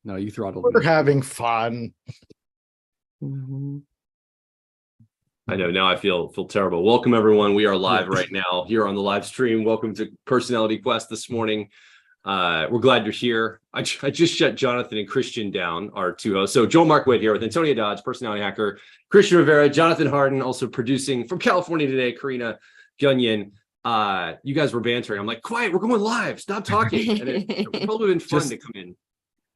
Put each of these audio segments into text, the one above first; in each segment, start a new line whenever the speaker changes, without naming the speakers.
No, you throttled
We're
me.
having fun.
I know, now I feel terrible. Welcome everyone. We are live right now here on the live stream. Welcome to Personality Quest this morning. We're glad you're here. I just shut Jonathan and Christian down, our two hosts. So Joel Mark Witt here with Antonia Dodge, personality hacker, Christian Rivera, Jonathan Harden, also producing from California today, Karina Gunyon. You guys were bantering. I'm like, quiet, we're going live. Stop talking. And it's probably been fun to come in.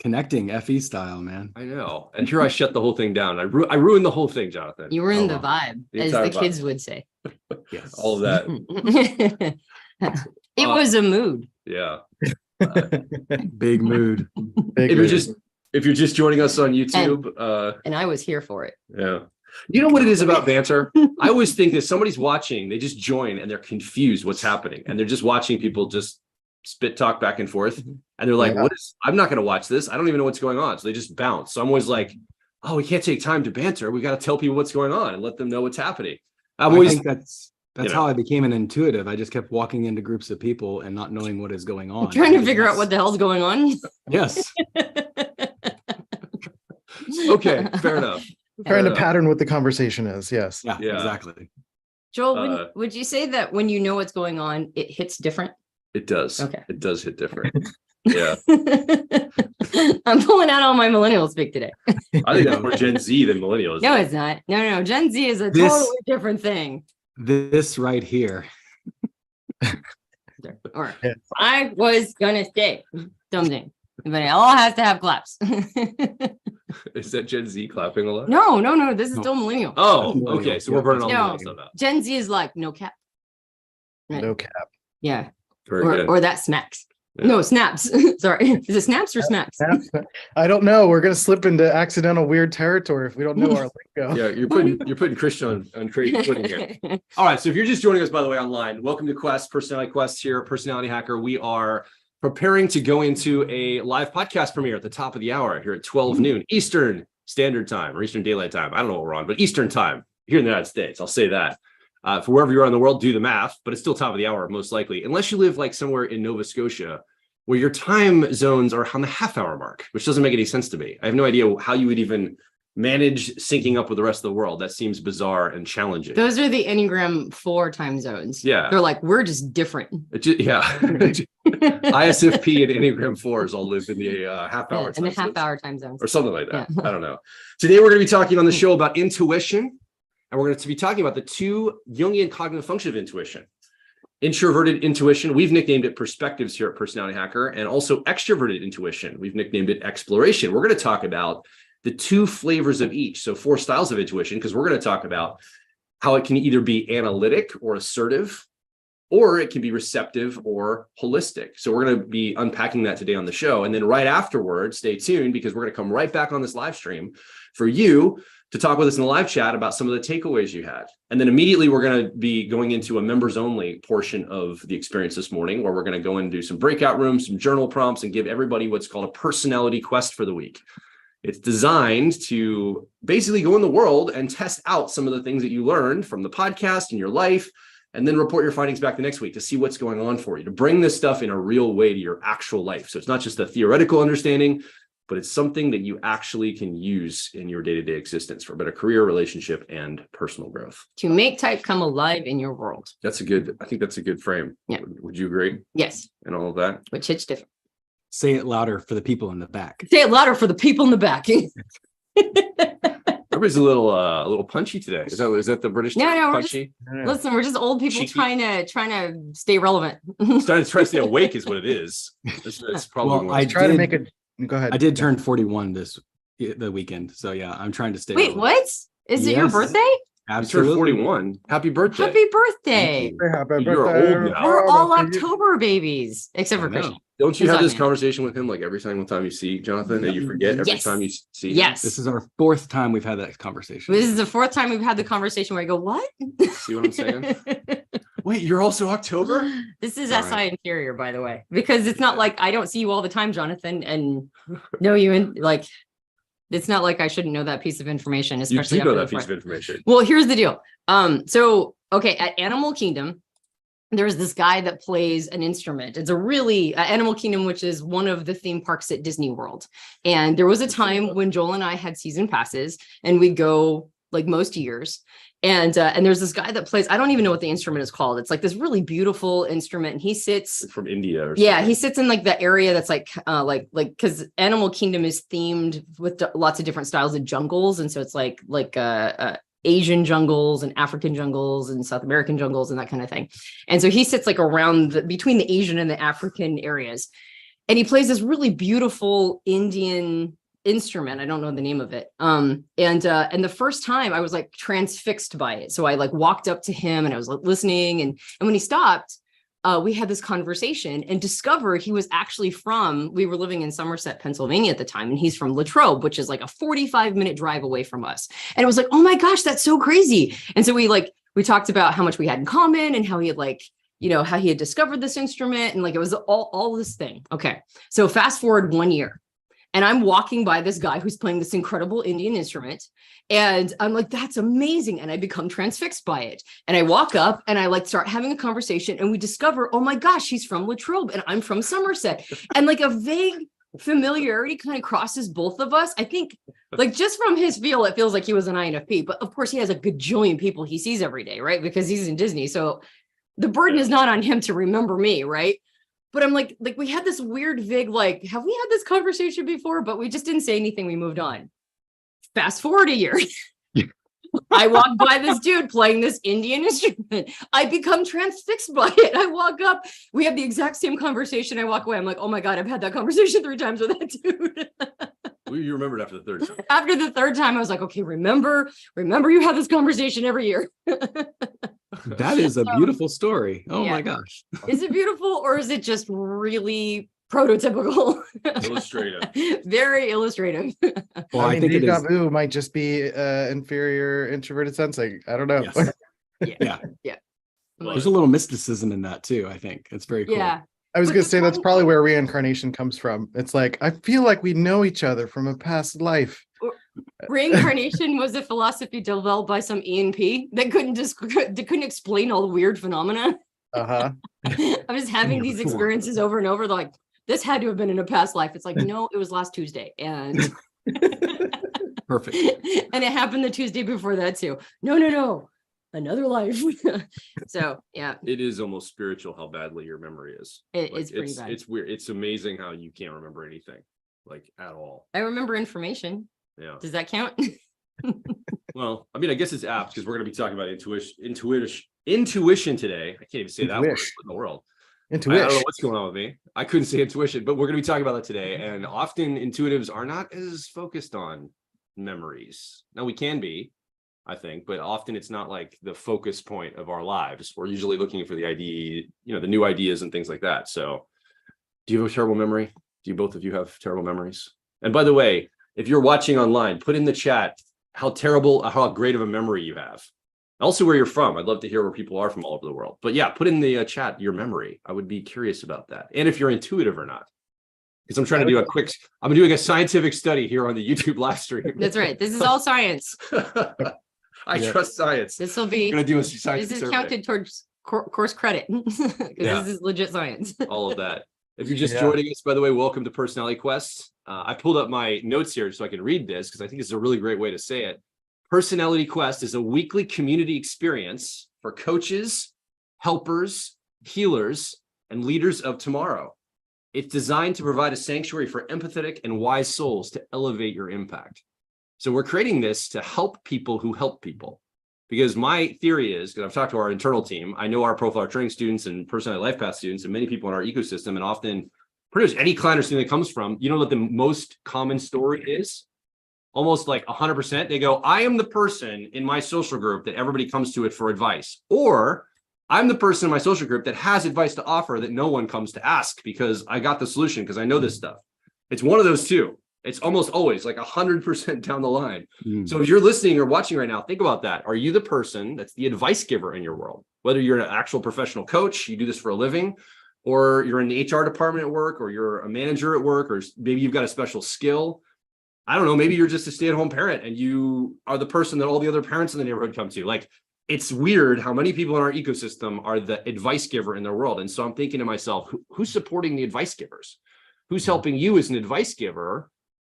Connecting FE style, man.
I know. And here I shut the whole thing down. I ruined the whole thing, Jonathan.
You ruined the vibe, as the kids would say.
Yes.
All of that.
It was a mood.
Yeah.
Big mood.
If you're just joining us on YouTube,
and I was here for it.
Yeah. You know what it is about banter? I always think that somebody's watching, they just join and they're confused what's happening. And they're just watching people just spit talk back and forth. And they're like, I'm not going to watch this. I don't even know what's going on. So they just bounce. So I'm always like, oh, we can't take time to banter. We got to tell people what's going on and let them know what's happening. I think
that's how I became an intuitive. I just kept walking into groups of people and not knowing what is going on.
Trying to figure out what the hell's going on.
Yes.
Okay, fair enough.
Trying to pattern what the conversation is. Yes.
Yeah. Exactly.
Joel, would you say that when you know what's going on, it hits different?
It does.
Okay.
It does hit different. Yeah.
I'm pulling out all my millennial speak today.
I think that's more Gen Z than millennials.
No, it's not. No. Gen Z is a totally different thing.
This right here.
Or I was gonna say something, but it all has to have claps.
Is that Gen Z clapping a lot?
No. This is still millennial.
Oh, okay. So we're burning all
No.
the stuff out.
Gen Z is like no cap. Right.
No cap.
Yeah.
Very good.
Or that smacks.
Yeah.
No, snaps. Sorry. Is it snaps or smacks?
I don't know. We're gonna slip into accidental weird territory if we don't know our lingo.
Yeah, you're putting Christian on crazy footing here. All right. So if you're just joining us, by the way, online, welcome to Quest, Personality Quest here at Personality Hacker. We are preparing to go into a live podcast premiere at the top of the hour here at 12 noon Eastern Standard Time or Eastern Daylight Time. I don't know what we're on, but Eastern Time here in the United States. I'll say that. For wherever you are in the world, do the math, but it's still top of the hour, most likely, unless you live like somewhere in Nova Scotia, where your time zones are on the half-hour mark, which doesn't make any sense to me. I have no idea how you would even manage syncing up with the rest of the world. That seems bizarre and challenging.
Those are the Enneagram 4 time zones.
Yeah.
They're like, we're just different.
ISFP and Enneagram 4s all live in the half-hour
in the half-hour time zones.
Or something like that. Yeah. I don't know. Today, we're going to be talking on the show about intuition. And we're going to be talking about the two Jungian cognitive functions of intuition. Introverted intuition, we've nicknamed it perspectives here at Personality Hacker, and also extroverted intuition, we've nicknamed it exploration. We're going to talk about the two flavors of each. So 4 styles of intuition, because we're going to talk about how it can either be analytic or assertive, or it can be receptive or holistic. So we're going to be unpacking that today on the show. And then right afterwards, stay tuned, because we're going to come right back on this live stream for you to talk with us in the live chat about some of the takeaways you had. And then immediately we're going to be going into a members only portion of the experience this morning, where we're going to go and do some breakout rooms, some journal prompts, and give everybody what's called a personality quest for the week. It's designed to basically go in the world and test out some of the things that you learned from the podcast in your life, and then report your findings back the next week to see what's going on for you, to bring this stuff in a real way to your actual life. So it's not just a theoretical understanding, but it's something that you actually can use in your day-to-day existence for better career, relationship, and personal growth.
To make type come alive in your world.
I think that's a good frame.
Yeah.
Would you agree?
Yes.
And all of that?
Which hits different.
Say it louder for the people in the back.
Say it louder for the people in the back.
Everybody's a little punchy today. Is that the British term?
No,
Punchy?
Listen, we're just old people
Cheeky.
trying to stay relevant.
Trying to stay awake is what it is. That's probably
Well,
Go ahead.
I did turn 41 the weekend. So yeah, I'm trying to stay.
Wait, what? Is it your birthday?
Absolutely. You turned 41. Happy birthday.
Happy birthday.
Happy
You're
birthday.
old now.
We're all October babies, except for Christian.
Don't you
It's
have
not
this
me.
conversation with him like every single time you see Jonathan, and you forget every
Yes.
time you see him?
Yes.
This is our 4th time we've had that conversation.
This is the 4th time we've had the conversation where I go, what?
See what I'm saying? Wait, you're also October?
This is
All
SI
right.
Interior, by the way, because it's not like I don't see you all the time, Jonathan, and know you in like, it's not like I shouldn't know that piece of information,
You
especially
do know
after
that
the
piece of
fourth.
information.
Well, here's the deal. So, okay, at Animal Kingdom, there's this guy that plays an instrument. It's a really Animal Kingdom, which is one of the theme parks at Disney World. And there was a time when Joel and I had season passes and we'd go like most years. And there's this guy that plays, I don't even know what the instrument is called. It's like this really beautiful instrument. And he sits
from India. Or
yeah,
something.
he sits in like the area that's like because Animal Kingdom is themed with lots of different styles of jungles. And so it's like Asian jungles and African jungles and South American jungles and that kind of thing. And so he sits like around between the Asian and the African areas. And he plays this really beautiful Indian instrument. I don't know the name of it. And the first time I was like transfixed by it. So I like walked up to him and I was like listening. And when he stopped, we had this conversation and discovered he was actually we were living in Somerset, Pennsylvania at the time. And he's from Latrobe, which is like a 45-minute drive away from us. And it was like, oh my gosh, that's so crazy. And so we talked about how much we had in common and how he had how he had discovered this instrument. And like, it was all this thing. Okay. So fast forward 1 year. And I'm walking by this guy who's playing this incredible Indian instrument. And I'm like, that's amazing. And I become transfixed by it. And I walk up and I like start having a conversation and we discover, oh my gosh, he's from Latrobe and I'm from Somerset. And like a vague familiarity kind of crosses both of us. I think like just from his feel, it feels like he was an INFP, but of course he has a gajillion people he sees every day, right? Because he's in Disney. So the burden is not on him to remember me, right? But I'm like we had this weird vague, like, have we had this conversation before? But we just didn't say anything. We moved on. Fast forward a year. I walk by this dude playing this Indian instrument. I become transfixed by it. I walk up. We have the exact same conversation. I walk away. I'm like, oh my God, I've had that conversation 3 times with that dude.
Well, you remembered after the third time.
After the third time, I was like, okay, remember you have this conversation every year.
That is a beautiful story. Oh my gosh.
Is it beautiful or is it just really prototypical?
Illustrative.
Very illustrative.
Well,
I
I
mean,
think it
deja
is.
vu might just be inferior introverted sensing. I don't know.
Yes.
Yeah.
There's a little mysticism in that too. I think it's very cool.
Yeah.
I was
But
going to
the
say that's
funny-
probably where reincarnation comes from. It's like, I feel like we know each other from a past life.
Reincarnation was a philosophy developed by some ENP that couldn't explain all the weird phenomena.
Uh-huh.
I'm just having these experiences over and over. They're like, this had to have been in a past life. It's like, no, it was last Tuesday. And
Perfect.
and it happened the Tuesday before that too. No. Another life. So yeah.
It is almost spiritual how badly your memory is.
It's pretty bad.
It's weird. It's amazing how you can't remember anything, like at all.
I remember information.
Yeah.
Does that count?
Well, I mean, I guess it's apt because we're going to be talking about intuition today. I can't even say that word. What in the world? I don't know what's going on with me. I couldn't say intuition, but we're going to be talking about that today. And often intuitives are not as focused on memories. Now we can be, I think, but often it's not like the focus point of our lives. We're usually looking for the idea, the new ideas and things like that. So do you have a terrible memory? Do both of you have terrible memories? And by the way, if you're watching online, put in the chat how great of a memory you have. Also where you're from. I'd love to hear where people are from all over the world. But yeah, put in the chat your memory. I would be curious about that. And if you're intuitive or not. Because I'm trying to do I'm doing a scientific study here on the YouTube live stream.
That's right. This is all science.
I trust science.
This will be
I'm gonna do a science.
this is counted towards course credit because this is legit science.
All of that. If you're just joining us, by the way, welcome to Personality Quest. I pulled up my notes here so I can read this because I think this is a really great way to say it. Personality Quest is a weekly community experience for coaches, helpers, healers, and leaders of tomorrow. It's designed to provide a sanctuary for empathetic and wise souls to elevate your impact. So we're creating this to help people who help people. Because my theory is, because I've talked to our internal team, I know our profile training students and personality life path students and many people in our ecosystem, and often pretty much any client or student that comes from, you know what the most common story is? Almost like 100%. They go, I am the person in my social group that everybody comes to it for advice. Or I'm the person in my social group that has advice to offer that no one comes to ask because I got the solution because I know this stuff. It's one of those two. It's almost always like 100% down the line. So if you're listening or watching right now, think about that. Are you the person that's the advice giver in your world? Whether you're an actual professional coach, you do this for a living, or you're in the HR department at work, or you're a manager at work, or maybe you've got a special skill. I don't know, maybe you're just a stay-at-home parent and you are the person that all the other parents in the neighborhood come to. Like, it's weird how many people in our ecosystem are the advice giver in their world. And so I'm thinking to myself, who's supporting the advice givers? Who's helping you as an advice giver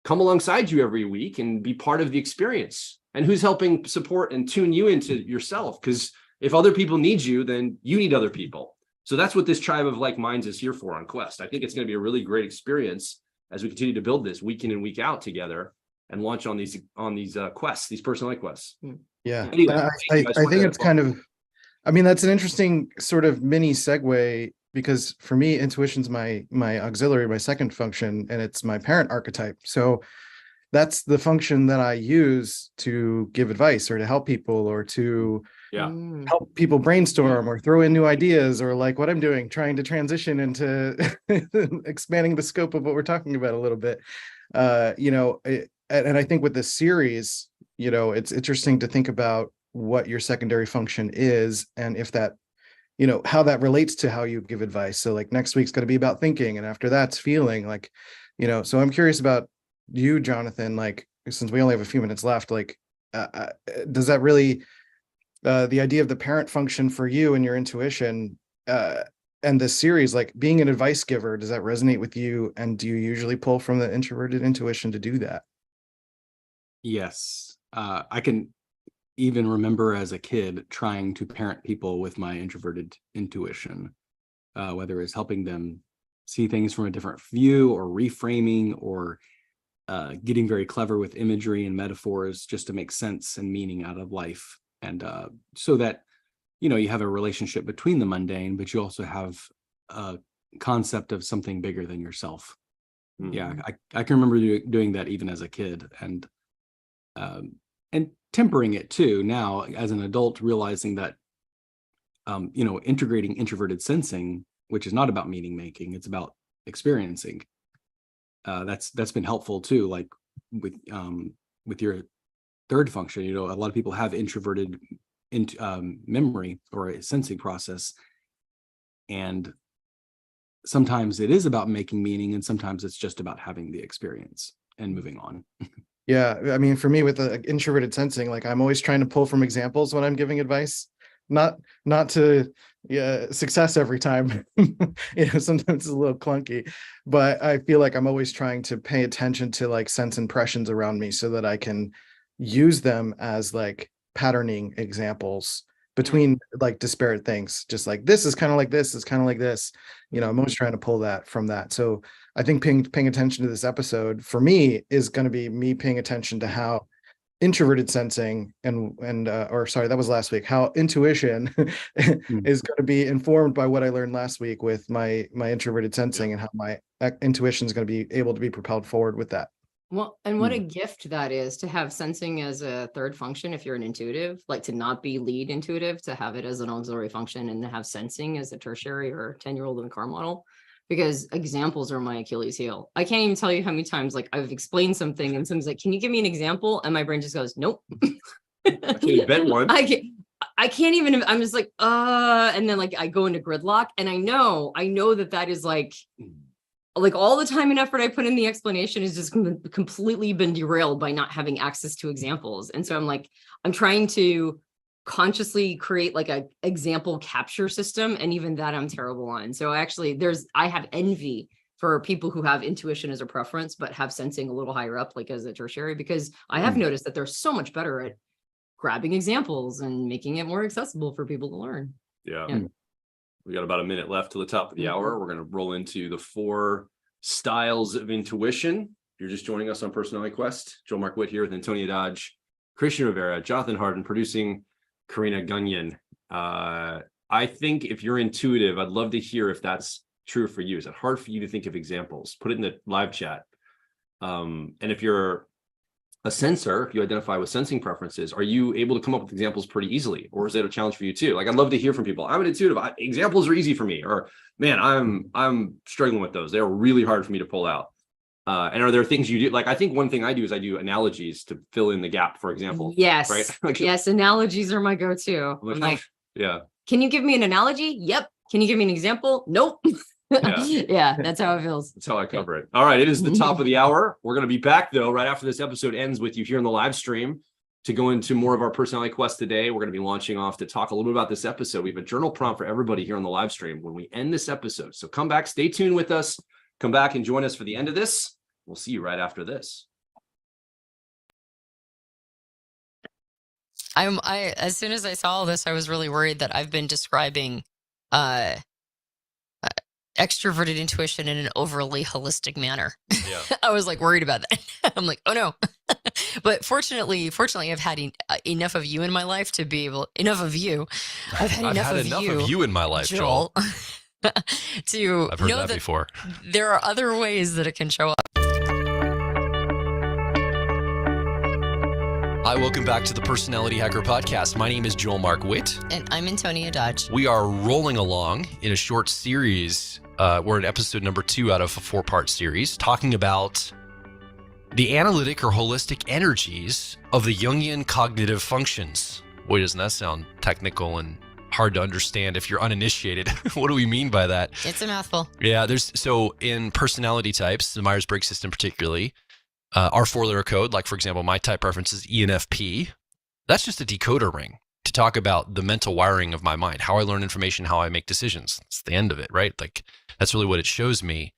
come alongside you every week and be part of the experience? And who's helping support and tune you into yourself? Because if other people need you, then you need other people. So that's what this tribe of like minds is here for on Quest. I think it's going to be a really great experience as we continue to build this week in and week out together and launch on these quests, these personality quests.
Yeah.
Anyway,
I think it's kind of, I mean, that's an interesting sort of mini segue, because for me, intuition's my auxiliary, my second function, and it's my parent archetype. So that's the function that I use to give advice or to help people or to help people brainstorm or throw in new ideas, or like what I'm doing, trying to transition into expanding the scope of what we're talking about a little bit. And I think with this series, it's interesting to think about what your secondary function is, and if that, how that relates to how you give advice. So like next week's going to be about thinking, and after that's feeling, like, so I'm curious about you, Jonathan, like, since we only have a few minutes left, like, does that really, the idea of the parent function for you and your intuition, and this series, like being an advice giver, does that resonate with you? And do you usually pull from the introverted intuition to do that?
Yes. I can even remember as a kid trying to parent people with my introverted intuition, whether it's helping them see things from a different view or reframing, or getting very clever with imagery and metaphors just to make sense and meaning out of life. And so that, you have a relationship between the mundane, but you also have a concept of something bigger than yourself. Mm-hmm. Yeah, I can remember doing that even as a kid, and tempering it too now as an adult, realizing that, integrating introverted sensing, which is not about meaning making, it's about experiencing. That's been helpful too. Like with your third function, a lot of people have introverted memory or a sensing process, and sometimes it is about making meaning, and sometimes it's just about having the experience and moving on.
Yeah, I mean, for me with the introverted sensing, like I'm always trying to pull from examples when I'm giving advice, not to success every time. Sometimes it's a little clunky, but I feel like I'm always trying to pay attention to like sense impressions around me so that I can use them as like patterning examples between like disparate things. Just like this is kind of like this is kind of like this. I'm always trying to pull that from that. So I think paying attention to this episode for me is going to be me paying attention to how introverted sensing that was last week, how intuition is going to be informed by what I learned last week with my introverted sensing, and how my intuition is going to be able to be propelled forward with that.
Well, and what a gift that is to have sensing as a third function if you're an intuitive, like to not be lead intuitive, to have it as an auxiliary function, and to have sensing as a tertiary or 10-year-old in the car model. Because examples are my Achilles heel. I can't even tell you how many times like I've explained something and someone's like, "Can you give me an example?" And my brain just goes, "Nope."
I can't invent one.
I can't even. I'm just like, and then like I go into gridlock, and I know that is like all the time and effort I put in the explanation is just completely been derailed by not having access to examples. And so I'm trying to consciously create like a example capture system, and even that I'm terrible on. So actually I have envy for people who have intuition as a preference but have sensing a little higher up, like as a tertiary, because I have noticed that they're so much better at grabbing examples and making it more accessible for people to learn.
Yeah. We got about a minute left to the top of the hour. We're going to roll into the 4 styles of intuition. If you're just joining us on Personality Quest, Joel Mark Witt here with Antonia Dodge, Christian Rivera, Jonathan Harden, producing Karina Gunyon. I think if you're intuitive, I'd love to hear if that's true for you. Is it hard for you to think of examples? Put it in the live chat. And if you're a sensor, if you identify with sensing preferences, are you able to come up with examples pretty easily? Or is it a challenge for you too? Like, I'd love to hear from people. I'm an intuitive. Examples are easy for me. Or, man, I'm struggling with those. They're really hard for me to pull out. And are there things you do? Like, I think one thing I do is I do analogies to fill in the gap, for example.
Yes.
Right? Like,
yes. Analogies are my go-to. I'm like,
yeah.
Can you give me an analogy? Yep. Can you give me an example? Nope. Yeah, that's how it feels.
That's how I cover it. All right. It is the top of the hour. We're going to be back, though, right after this episode ends with you here in the live stream. to go into more of our personality quest today. We're going to be launching off to talk a little bit about this episode. We have a journal prompt for everybody here on the live stream when we end this episode. So come back, stay tuned with us, come back and join us for the end of this. We'll see you right after this.
I as soon as I saw all this, I was really worried that I've been describing extroverted intuition in an overly holistic manner.
Yeah.
I was like worried about that. I'm like, oh no. But fortunately, I've had enough of you in my life to be able. Enough of you. I've had enough
of you in my life, Joel.
to
I've heard
know
that before.
There are other ways that it can show up.
Hi, welcome back to the Personality Hacker Podcast. My name is Joel Mark Witt.
And I'm Antonia Dodge.
We are rolling along in a short series. We're in episode number 2 out of a 4-part series, talking about the analytic or holistic energies of the Jungian cognitive functions. Boy, doesn't that sound technical and hard to understand if you're uninitiated. What do we mean by that?
It's a mouthful.
Yeah, so in personality types, the Myers-Briggs system particularly, our 4-letter code, like for example, my type preference is ENFP. That's just a decoder ring to talk about the mental wiring of my mind, how I learn information, how I make decisions. It's the end of it, right? Like that's really what it shows me.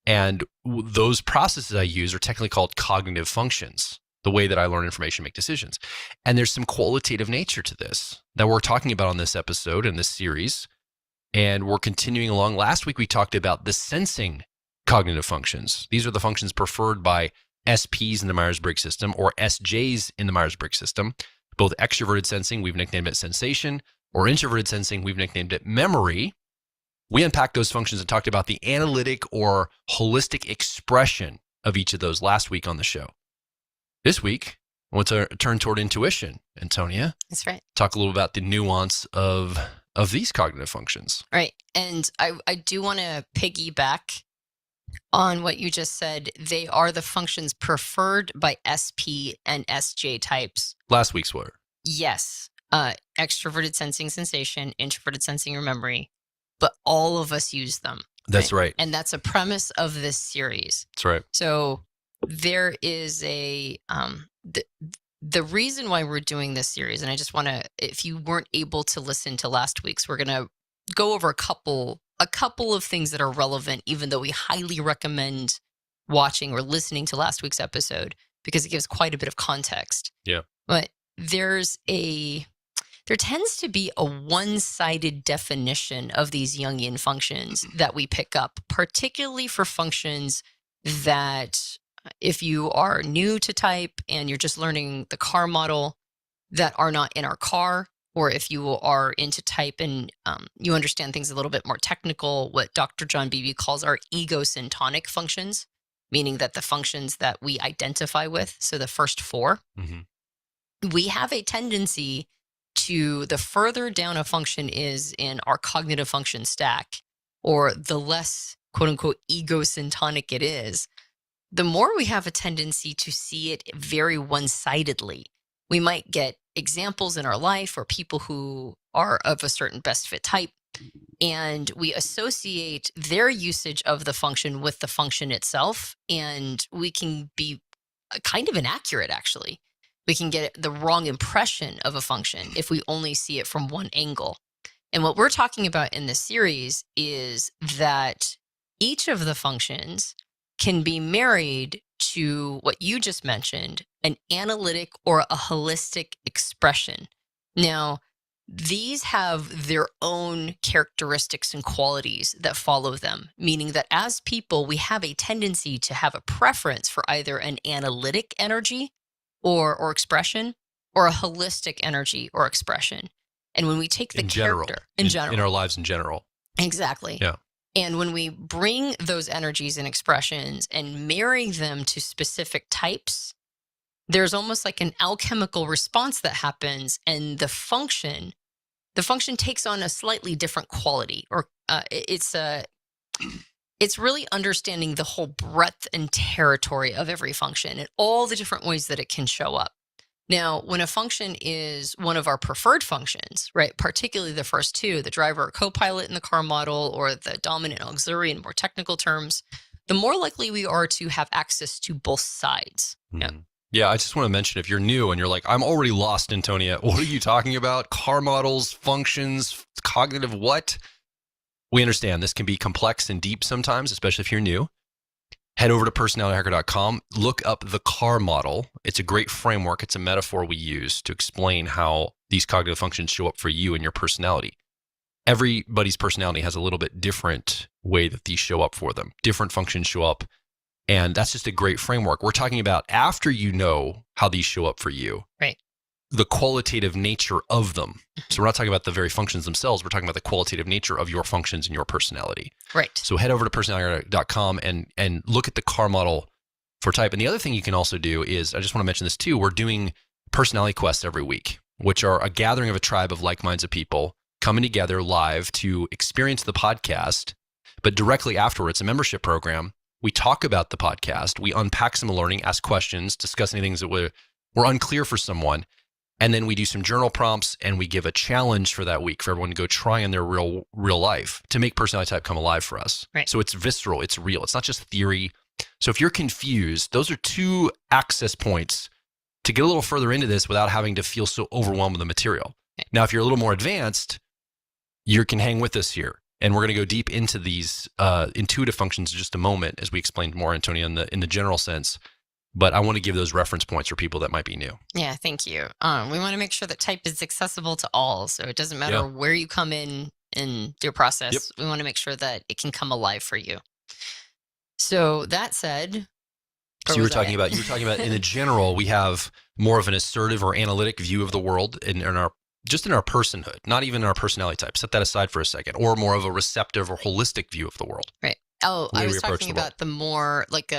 And those processes I use are technically called cognitive functions, the way that I learn information, make decisions. And there's some qualitative nature to this that we're talking about on this episode and this series. And we're continuing along. Last week, we talked about the sensing cognitive functions. These are the functions preferred by SPs in the Myers-Briggs system or SJs in the Myers-Briggs system. Both extroverted sensing, we've nicknamed it sensation, or introverted sensing, we've nicknamed it memory. We unpacked those functions and talked about the analytic or holistic expression of each of those last week on the show. This week, I want to turn toward intuition. Antonia,
That's right.
talk a little about the nuance of these cognitive functions.
Right. And I do want to piggyback on what you just said. They are the functions preferred by SP and SJ types.
Last week's were.
Yes. Extroverted sensing sensation, introverted sensing or memory, but all of us use them.
That's right.
And that's a premise of this series.
That's right.
So there is the reason why we're doing this series, and I just want to, if you weren't able to listen to last week's, we're going to go over a couple of things that are relevant, even though we highly recommend watching or listening to last week's episode because it gives quite a bit of context.
Yeah.
But there tends to be a one-sided definition of these Jungian functions that we pick up, particularly for functions that if you are new to type and you're just learning the car model that are not in our car, or if you are into type and you understand things a little bit more technical, what Dr. John Beebe calls our egosyntonic functions, meaning that the functions that we identify with, so the first 4, we have a tendency to, the further down a function is in our cognitive function stack, or the less quote unquote egosyntonic it is, the more we have a tendency to see it very one-sidedly. We might get examples in our life or people who are of a certain best fit type, and we associate their usage of the function with the function itself, and we can be kind of inaccurate, actually. We can get the wrong impression of a function if we only see it from one angle. And what we're talking about in this series is that each of the functions can be married to what you just mentioned, an analytic or a holistic expression. Now, these have their own characteristics and qualities that follow them, meaning that as people, we have a tendency to have a preference for either an analytic energy or expression, or a holistic energy or expression. And when we take the character in general,
in our lives in general.
Exactly.
Yeah.
And when we bring those energies and expressions and marry them to specific types, there's almost like an alchemical response that happens, and the function takes on a slightly different quality, or it's really understanding the whole breadth and territory of every function and all the different ways that it can show up. Now, when a function is one of our preferred functions, right, particularly the first 2, the driver or co-pilot in the car model, or the dominant auxiliary in more technical terms, the more likely we are to have access to both sides. Now,
Yeah, I just want to mention, if you're new and you're like, I'm already lost, Antonia, what are you talking about? Car models, functions, cognitive what? We understand this can be complex and deep sometimes, especially if you're new. Head over to personalityhacker.com, look up the car model. It's a great framework. It's a metaphor we use to explain how these cognitive functions show up for you and your personality. Everybody's personality has a little bit different way that these show up for them. Different functions show up. And that's just a great framework. We're talking about after you know how these show up for you,
Right.
the qualitative nature of them. So we're not talking about the very functions themselves. We're talking about the qualitative nature of your functions and your personality.
Right.
So head over to personality.com and look at the car model for type. And the other thing you can also do is, I just want to mention this too, we're doing personality quests every week, which are a gathering of a tribe of like-minded people coming together live to experience the podcast, but directly afterwards, a membership program. We talk about the podcast, we unpack some learning, ask questions, discuss any things that were unclear for someone. And then we do some journal prompts and we give a challenge for that week for everyone to go try in their real life to make personality type come alive for us.
Right.
So it's visceral, it's real. It's not just theory. So if you're confused, those are 2 access points to get a little further into this without having to feel so overwhelmed with the material.
Right.
Now, if you're a little more advanced, you can hang with us here. And we're going to go deep into these intuitive functions in just a moment, as we explained more, Antonia, in the general sense. But I want to give those reference points for people that might be new.
Yeah, thank you. We want to make sure that type is accessible to all. So it doesn't matter where you come in and do a process.
Yep.
We want to make sure that it can come alive for you. So that said,
So you were talking about in the general, we have more of an assertive or analytic view of the world in our personhood, not even in our personality type. Set that aside for a second, or more of a receptive or holistic view of the world.
Right. Oh,
way
I
we
was
approach
talking
the world.
about the more like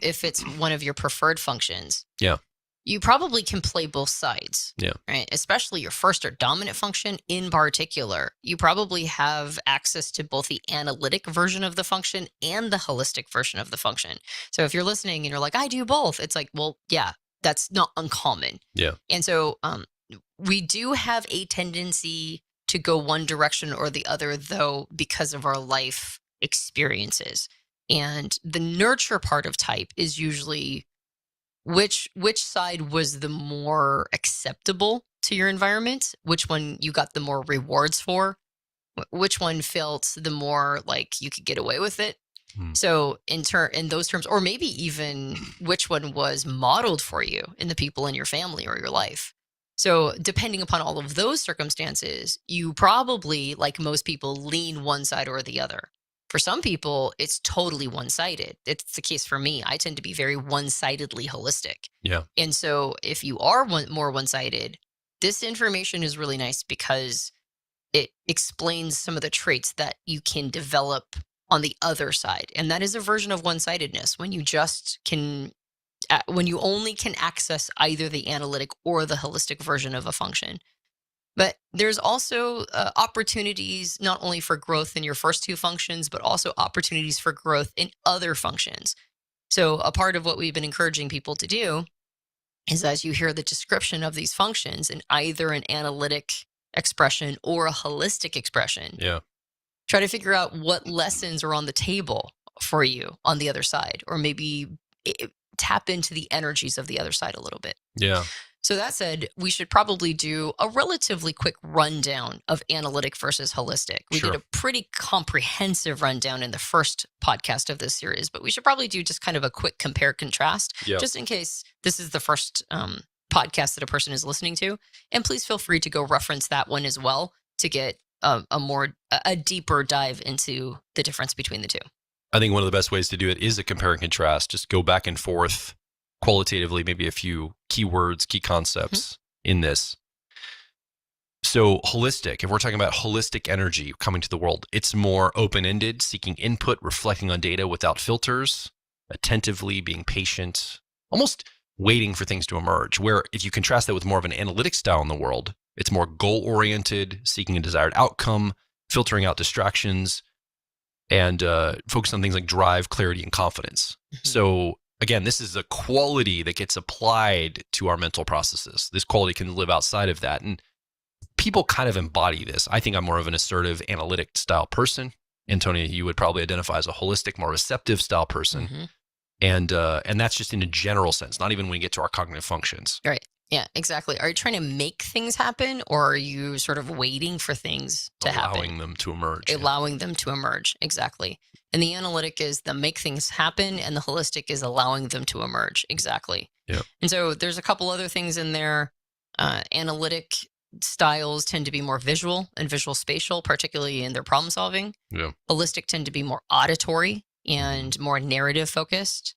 if it's one of your preferred functions.
Yeah.
You probably can play both sides.
Yeah.
Right. Especially your first or dominant function in particular. You probably have access to both the analytic version of the function and the holistic version of the function. So if you're listening and you're like, I do both, it's like, well, yeah, that's not uncommon.
Yeah.
And so we do have a tendency to go one direction or the other, though, because of our life experiences. And the nurture part of type is usually which side was the more acceptable to your environment, which one you got the more rewards for, which one felt the more like you could get away with it. So in those terms, or maybe even which one was modeled for you in the people in your family or your life. So depending upon all of those circumstances, you probably, like most people, lean one side or the other. For some people, it's totally one-sided. It's the case for me. I tend to be very one-sidedly holistic.
Yeah.
And so if you are more one-sided, this information is really nice because it explains some of the traits that you can develop on the other side. And that is a version of one-sidedness when you only can access either the analytic or the holistic version of a function. But there's also opportunities not only for growth in your first 2 functions, but also opportunities for growth in other functions. So a part of what we've been encouraging people to do is, as you hear the description of these functions in either an analytic expression or a holistic expression, try to figure out what lessons are on the table for you on the other side, or maybe tap into the energies of the other side a little bit.
Yeah.
So that said, we should probably do a relatively quick rundown of analytic versus holistic. We did a pretty comprehensive rundown in the first podcast of this series, but we should probably do just kind of a quick compare contrast, just in case this is the first podcast that a person is listening to. And please feel free to go reference that one as well to get a deeper dive into the difference between the 2.
I think one of the best ways to do it is a compare and contrast. Just go back and forth qualitatively, maybe a few keywords, key concepts in this. So holistic, if we're talking about holistic energy coming to the world, it's more open-ended, seeking input, reflecting on data without filters, attentively being patient, almost waiting for things to emerge. Where if you contrast that with more of an analytic style in the world, it's more goal-oriented, seeking a desired outcome, filtering out distractions, and focus on things like drive, clarity, and confidence. So again, this is a quality that gets applied to our mental processes. This quality can live outside of that. And people kind of embody this. I think I'm more of an assertive, analytic style person. Antonia, you would probably identify as a holistic, more receptive style person. And that's just in a general sense, not even when we get to our cognitive functions.
Right. Yeah, exactly. Are you trying to make things happen, or are you sort of waiting for things to happen?
Allowing them to emerge.
Allowing them to emerge. Exactly. And the analytic is the make things happen, and the holistic is allowing them to emerge. Exactly.
Yeah.
And so there's a couple other things in there. Analytic styles tend to be more visual and visual spatial, particularly in their problem solving.
Yeah.
Holistic tend to be more auditory and more narrative focused.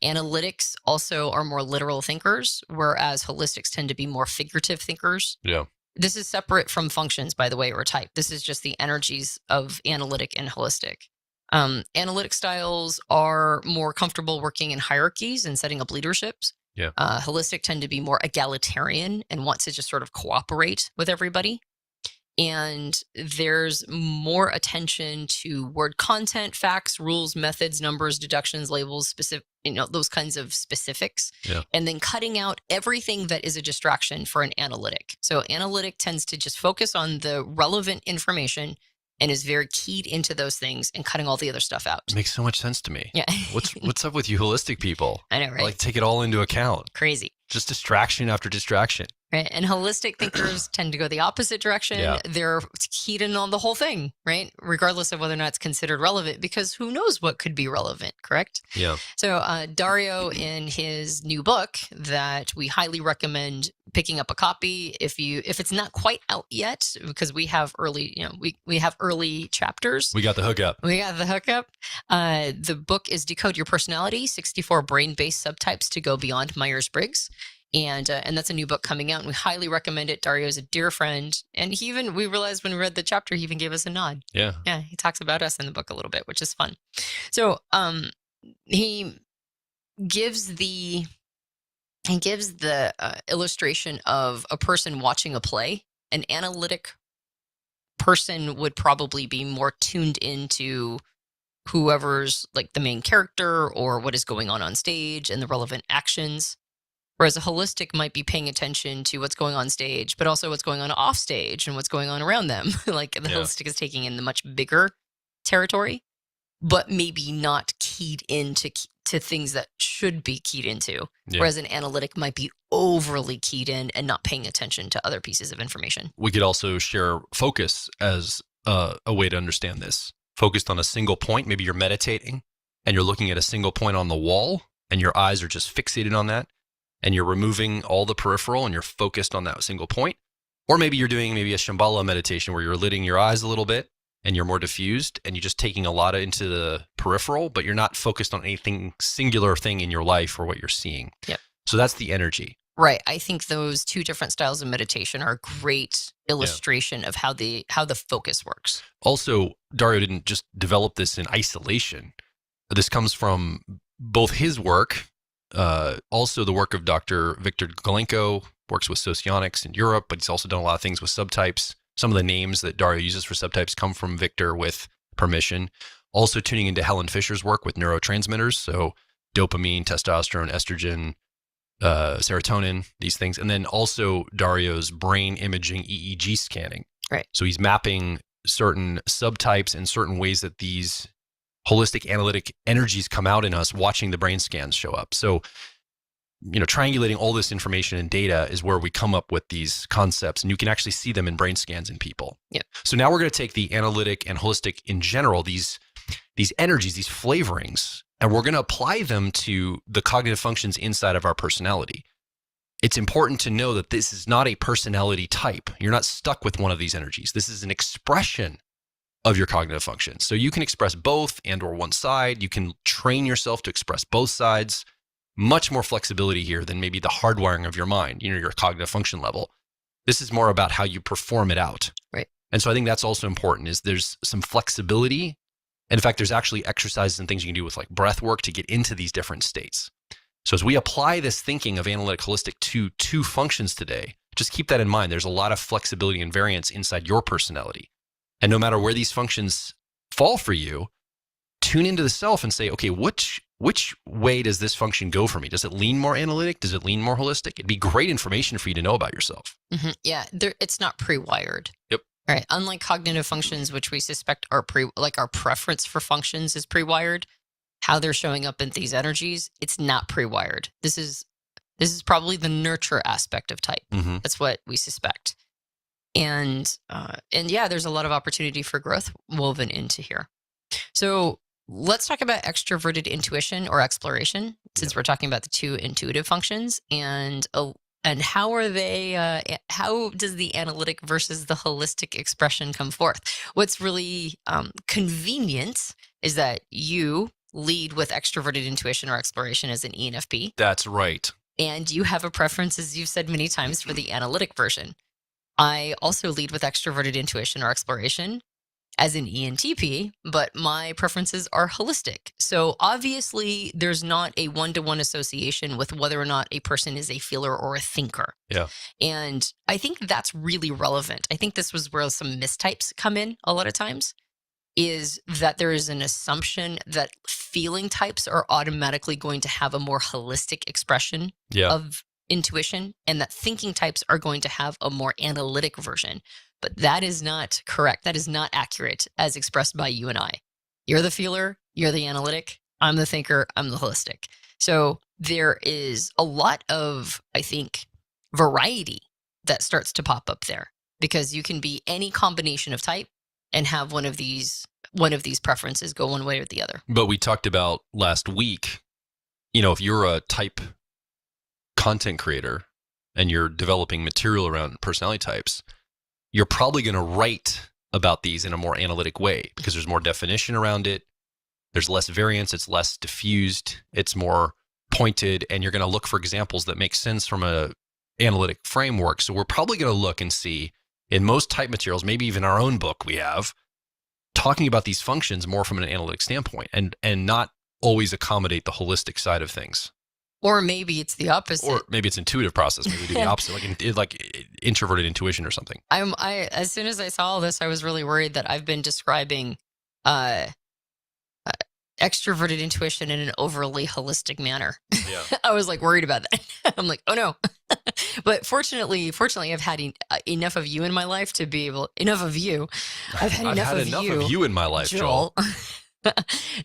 Analytics also are more literal thinkers, whereas holistics tend to be more figurative thinkers.
Yeah.
This is separate from functions, by the way, or type. This is just the energies of analytic and holistic. Analytic styles are more comfortable working in hierarchies and setting up leaderships.
Yeah.
Holistic tend to be more egalitarian and want to just sort of cooperate with everybody. And there's more attention to word content, facts, rules, methods, numbers, deductions, labels, specific, those kinds of specifics.
Yeah.
And then cutting out everything that is a distraction for an analytic. So analytic tends to just focus on the relevant information and is very keyed into those things and cutting all the other stuff out.
It makes so much sense to me.
Yeah.
What's up with you holistic people?
I know, right?
Like, take it all into account.
Crazy.
Just distraction after distraction.
Right. And holistic thinkers tend to go the opposite direction.
Yeah.
They're keyed in on the whole thing, right? Regardless of whether or not it's considered relevant, because who knows what could be relevant, correct?
Yeah.
So Dario, in his new book that we highly recommend picking up a copy if it's not quite out yet, because we have early, we have early chapters.
We got the hookup.
We got the hookup. The book is Decode Your Personality, 64 Brain-Based Subtypes to Go Beyond Myers-Briggs. And that's a new book coming out, and we highly recommend it. Dario is a dear friend, and we realized when we read the chapter, he even gave us a nod.
Yeah.
Yeah, he talks about us in the book a little bit, which is fun. So he gives the illustration of a person watching a play. An analytic person would probably be more tuned into whoever's like the main character or what is going on stage and the relevant actions. Whereas a holistic might be paying attention to what's going on stage, but also what's going on off stage and what's going on around them. Like the holistic is taking in the much bigger territory, but maybe not keyed into things that should be keyed into.
Yeah.
Whereas an analytic might be overly keyed in and not paying attention to other pieces of information.
We could also share focus as a way to understand this. Focused on a single point. Maybe you're meditating and you're looking at a single point on the wall and your eyes are just fixated on that. And you're removing all the peripheral and you're focused on that single point. Or maybe you're doing a Shambhala meditation where you're lidding your eyes a little bit and you're more diffused and you're just taking a lot into the peripheral, but you're not focused on anything singular thing in your life or what you're seeing.
Yep.
So that's the energy.
Right. I think those two different styles of meditation are a great illustration of how the focus works.
Also, Dario didn't just develop this in isolation. This comes from both his work, also the work of Dr. Viktor Golenko, works with socionics in Europe, but he's also done a lot of things with subtypes. Some of the names that Dario uses for subtypes come from Viktor with permission. Also tuning into Helen Fisher's work with neurotransmitters, so dopamine, testosterone, estrogen, serotonin, these things. And then also Dario's brain imaging EEG scanning.
Right.
So he's mapping certain subtypes and certain ways that these holistic analytic energies come out in us watching the brain scans show up. So, triangulating all this information and data is where we come up with these concepts, and you can actually see them in brain scans in people.
Yep.
So now we're going to take the analytic and holistic in general, these energies, these flavorings, and we're going to apply them to the cognitive functions inside of our personality. It's important to know that this is not a personality type. You're not stuck with one of these energies. This is an expression of your cognitive functions. So you can express both and or one side. You can train yourself to express both sides. Much more flexibility here than maybe the hardwiring of your mind, your cognitive function level. This is more about how you perform it out.
Right.
And so I think that's also important is there's some flexibility. And in fact, there's actually exercises and things you can do with like breath work to get into these different states. So as we apply this thinking of analytic holistic to two functions today, just keep that in mind. There's a lot of flexibility and variance inside your personality. And no matter where these functions fall for you, tune into the self and say, okay, which way does this function go for me? Does it lean more analytic? Does it lean more holistic? It'd be great information for you to know about yourself.
Mm-hmm. Yeah, it's not pre-wired.
Yep.
Right. Unlike cognitive functions, which we suspect are our preference for functions is pre-wired. how they're showing up in these energies, it's not pre-wired. This is probably the nurture aspect of type.
Mm-hmm.
That's what we suspect. And yeah, there's a lot of opportunity for growth woven into here. So let's talk about extroverted intuition or exploration, since we're talking about the two intuitive functions, and how are they? How does the analytic versus the holistic expression come forth? What's really convenient is that you lead with extroverted intuition or exploration as an ENFP.
That's right.
And you have a preference, as you've said many times, for the analytic version. I also lead with extroverted intuition or exploration as an ENTP, but my preferences are holistic. So obviously there's not a one-to-one association with whether or not a person is a feeler or a thinker.
Yeah.
And I think that's really relevant. I think this was where some mistypes come in a lot of times, is that there is an assumption that feeling types are automatically going to have a more holistic expression of intuition, and that thinking types are going to have a more analytic version. But that is not correct. That is not accurate as expressed by you and I. You're the feeler, you're the analytic, I'm the thinker, I'm the holistic. So there is a lot of, I think, variety that starts to pop up there, because you can be any combination of type and have one of these preferences go one way or the other.
But we talked about last week, if you're a type content creator and you're developing material around personality types, you're probably going to write about these in a more analytic way, because there's more definition around it. There's less variance. It's less diffused. It's more pointed, and you're going to look for examples that make sense from a analytic framework. So we're probably going to look and see in most type materials, maybe even our own book we have, talking about these functions more from an analytic standpoint, and not always accommodate the holistic side of things.
Or maybe it's the opposite.
Or maybe it's intuitive process. Maybe we do the opposite, like introverted intuition or something.
I as soon as I saw all this, I was really worried that I've been describing extroverted intuition in an overly holistic manner.
Yeah.
I was like worried about that. I'm like, oh no. But fortunately, I've had enough of you in my life to be able. Enough of you. I've had enough of you
in my life, Joel.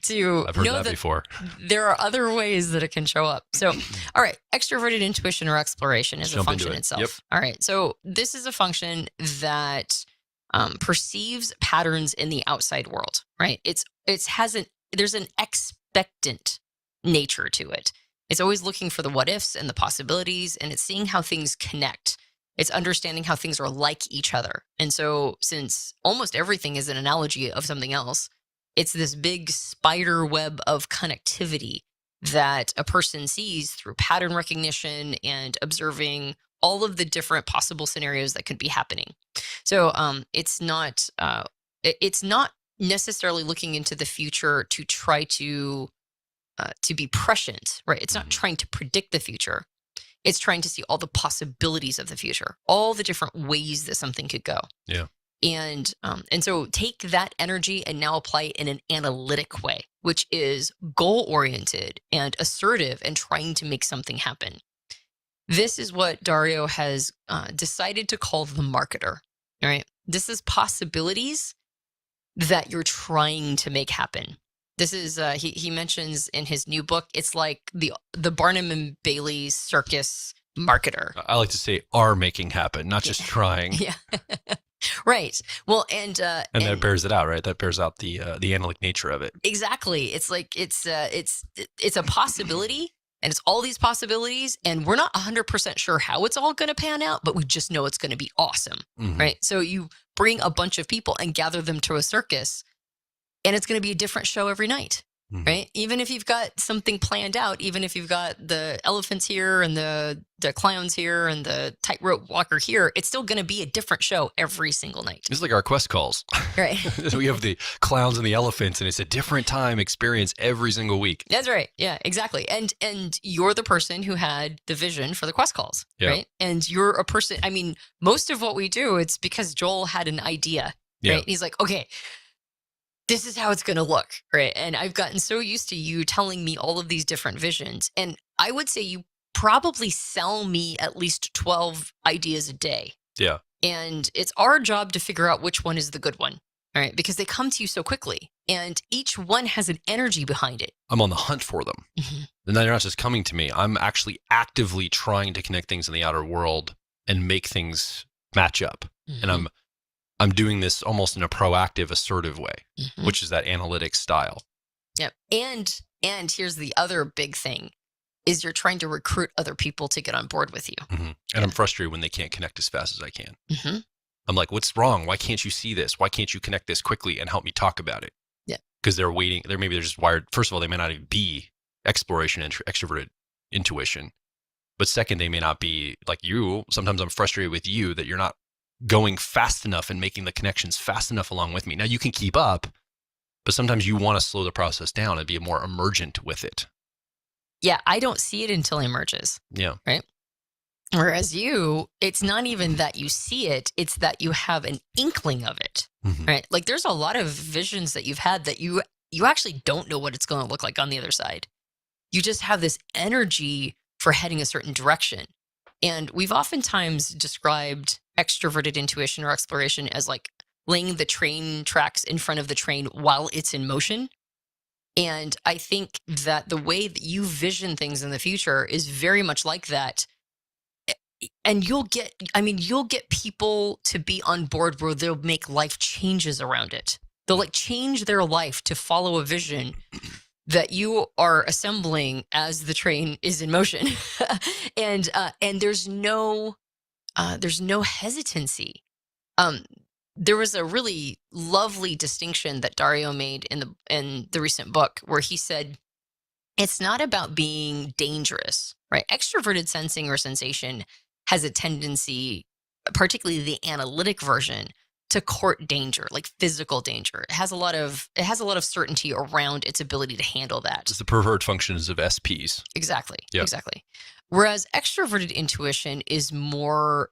To
I've heard
know
that before.
There are other ways that it can show up. So, all right, extroverted intuition or exploration is a function itself. Yep. All right, so this is a function that perceives patterns in the outside world. Right? There's an expectant nature to it. It's always looking for the what ifs and the possibilities, and it's seeing how things connect. It's understanding how things are like each other. And so, since almost everything is an analogy of something else, it's this big spider web of connectivity that a person sees through pattern recognition and observing all of the different possible scenarios that could be happening. So it's not necessarily looking into the future to try to be prescient, right? It's not trying to predict the future. It's trying to see all the possibilities of the future, all the different ways that something could go.
Yeah.
And so take that energy and now apply it in an analytic way, which is goal-oriented and assertive and trying to make something happen. This is what Dario has decided to call the marketer, all right? This is possibilities that you're trying to make happen. This is, he mentions in his new book, it's like the Barnum and Bailey circus marketer.
I like to say are making happen, not just trying.
Yeah. Right. Well, and
that bears it out, right? That bears out the analytic nature of it.
Exactly. It's like it's a possibility, and it's all these possibilities, and we're not 100% sure how it's all going to pan out, but we just know it's going to be awesome, right? So you bring a bunch of people and gather them to a circus, and it's going to be a different show every night. Right? Even if you've got something planned out, even if you've got the elephants here and the clowns here and the tightrope walker here, it's still going to be a different show every single night.
It's like our quest calls.
Right.
We have the clowns and the elephants, and it's a different time experience every single week.
That's right. Yeah, exactly. And you're the person who had the vision for the quest calls, right? And you're a person, I mean, most of what we do, it's because Joel had an idea, right? He's like, okay, this is how it's going to look, right? And I've gotten so used to you telling me all of these different visions. And I would say you probably sell me at least 12 ideas a day. Yeah. And it's our job to figure out which one is the good one, all right? Because they come to you so quickly. And each one has an energy behind it.
I'm on the hunt for them. And they're not just coming to me. I'm actually actively trying to connect things in the outer world and make things match up. And I'm doing this almost in a proactive, assertive way, which is that analytic style.
Yep. And here's the other big thing is you're trying to recruit other people to get on board with you.
And I'm frustrated when they can't connect as fast as I can. I'm like, what's wrong? Why can't you see this? Why can't you connect this quickly and help me talk about it?
Yeah.
Because they're waiting. Maybe they're just wired. First of all, they may not even be exploration and extroverted intuition. But second, they may not be like you. Sometimes I'm frustrated with you that you're not going fast enough and making the connections fast enough along with me. Now you can keep up, but sometimes you want to slow the process down and be more emergent with it.
Yeah, I don't see it until it emerges.
Yeah.
Right. Whereas you, it's not even that you see it, it's that you have an inkling of it. Right. Like there's a lot of visions that you've had that you actually don't know what it's going to look like on the other side. You just have this energy for heading a certain direction. And we've oftentimes described extroverted intuition or exploration as like laying the train tracks in front of the train while it's in motion. And I think that the way that you vision things in the future is very much like that. And you'll get people to be on board where they'll make life changes around it. They'll like change their life to follow a vision that you are assembling as the train is in motion. and there's no hesitancy. There was a really lovely distinction that Dario made in the recent book where he said, it's not about being dangerous, right? Extroverted sensing or sensation has a tendency, particularly the analytic version, to court danger, like physical danger. It has a lot of certainty around its ability to handle that.
It's the preferred functions of SPs.
Exactly.
Yep.
Exactly. Whereas extroverted intuition is more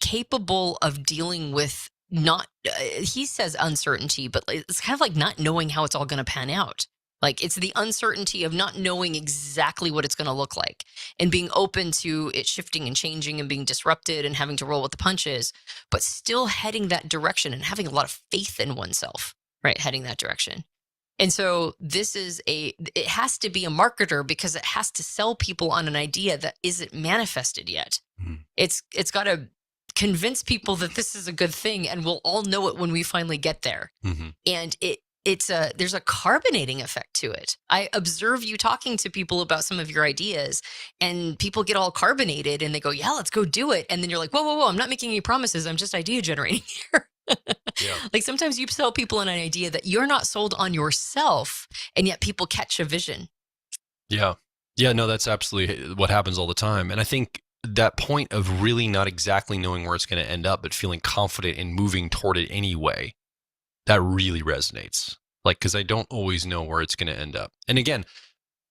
capable of dealing with he says uncertainty, but it's kind of like not knowing how it's all going to pan out. Like it's the uncertainty of not knowing exactly what it's going to look like and being open to it shifting and changing and being disrupted and having to roll with the punches, but still heading that direction and having a lot of faith in oneself, right? Heading that direction. And so it has to be a marketer because it has to sell people on an idea that isn't manifested yet. It's got to convince people that this is a good thing and we'll all know it when we finally get there. And there's a carbonating effect to it. I observe you talking to people about some of your ideas and people get all carbonated and they go, yeah, let's go do it. And then you're like, whoa, I'm not making any promises. I'm just idea generating here. Like sometimes you sell people an idea that you're not sold on yourself and yet people catch a vision. Yeah, no, that's absolutely what happens all the time. And I think that point of really not exactly knowing where it's going to end up, but feeling confident in moving toward it anyway, that really resonates. Like, because I don't always know where it's going to end up. And again,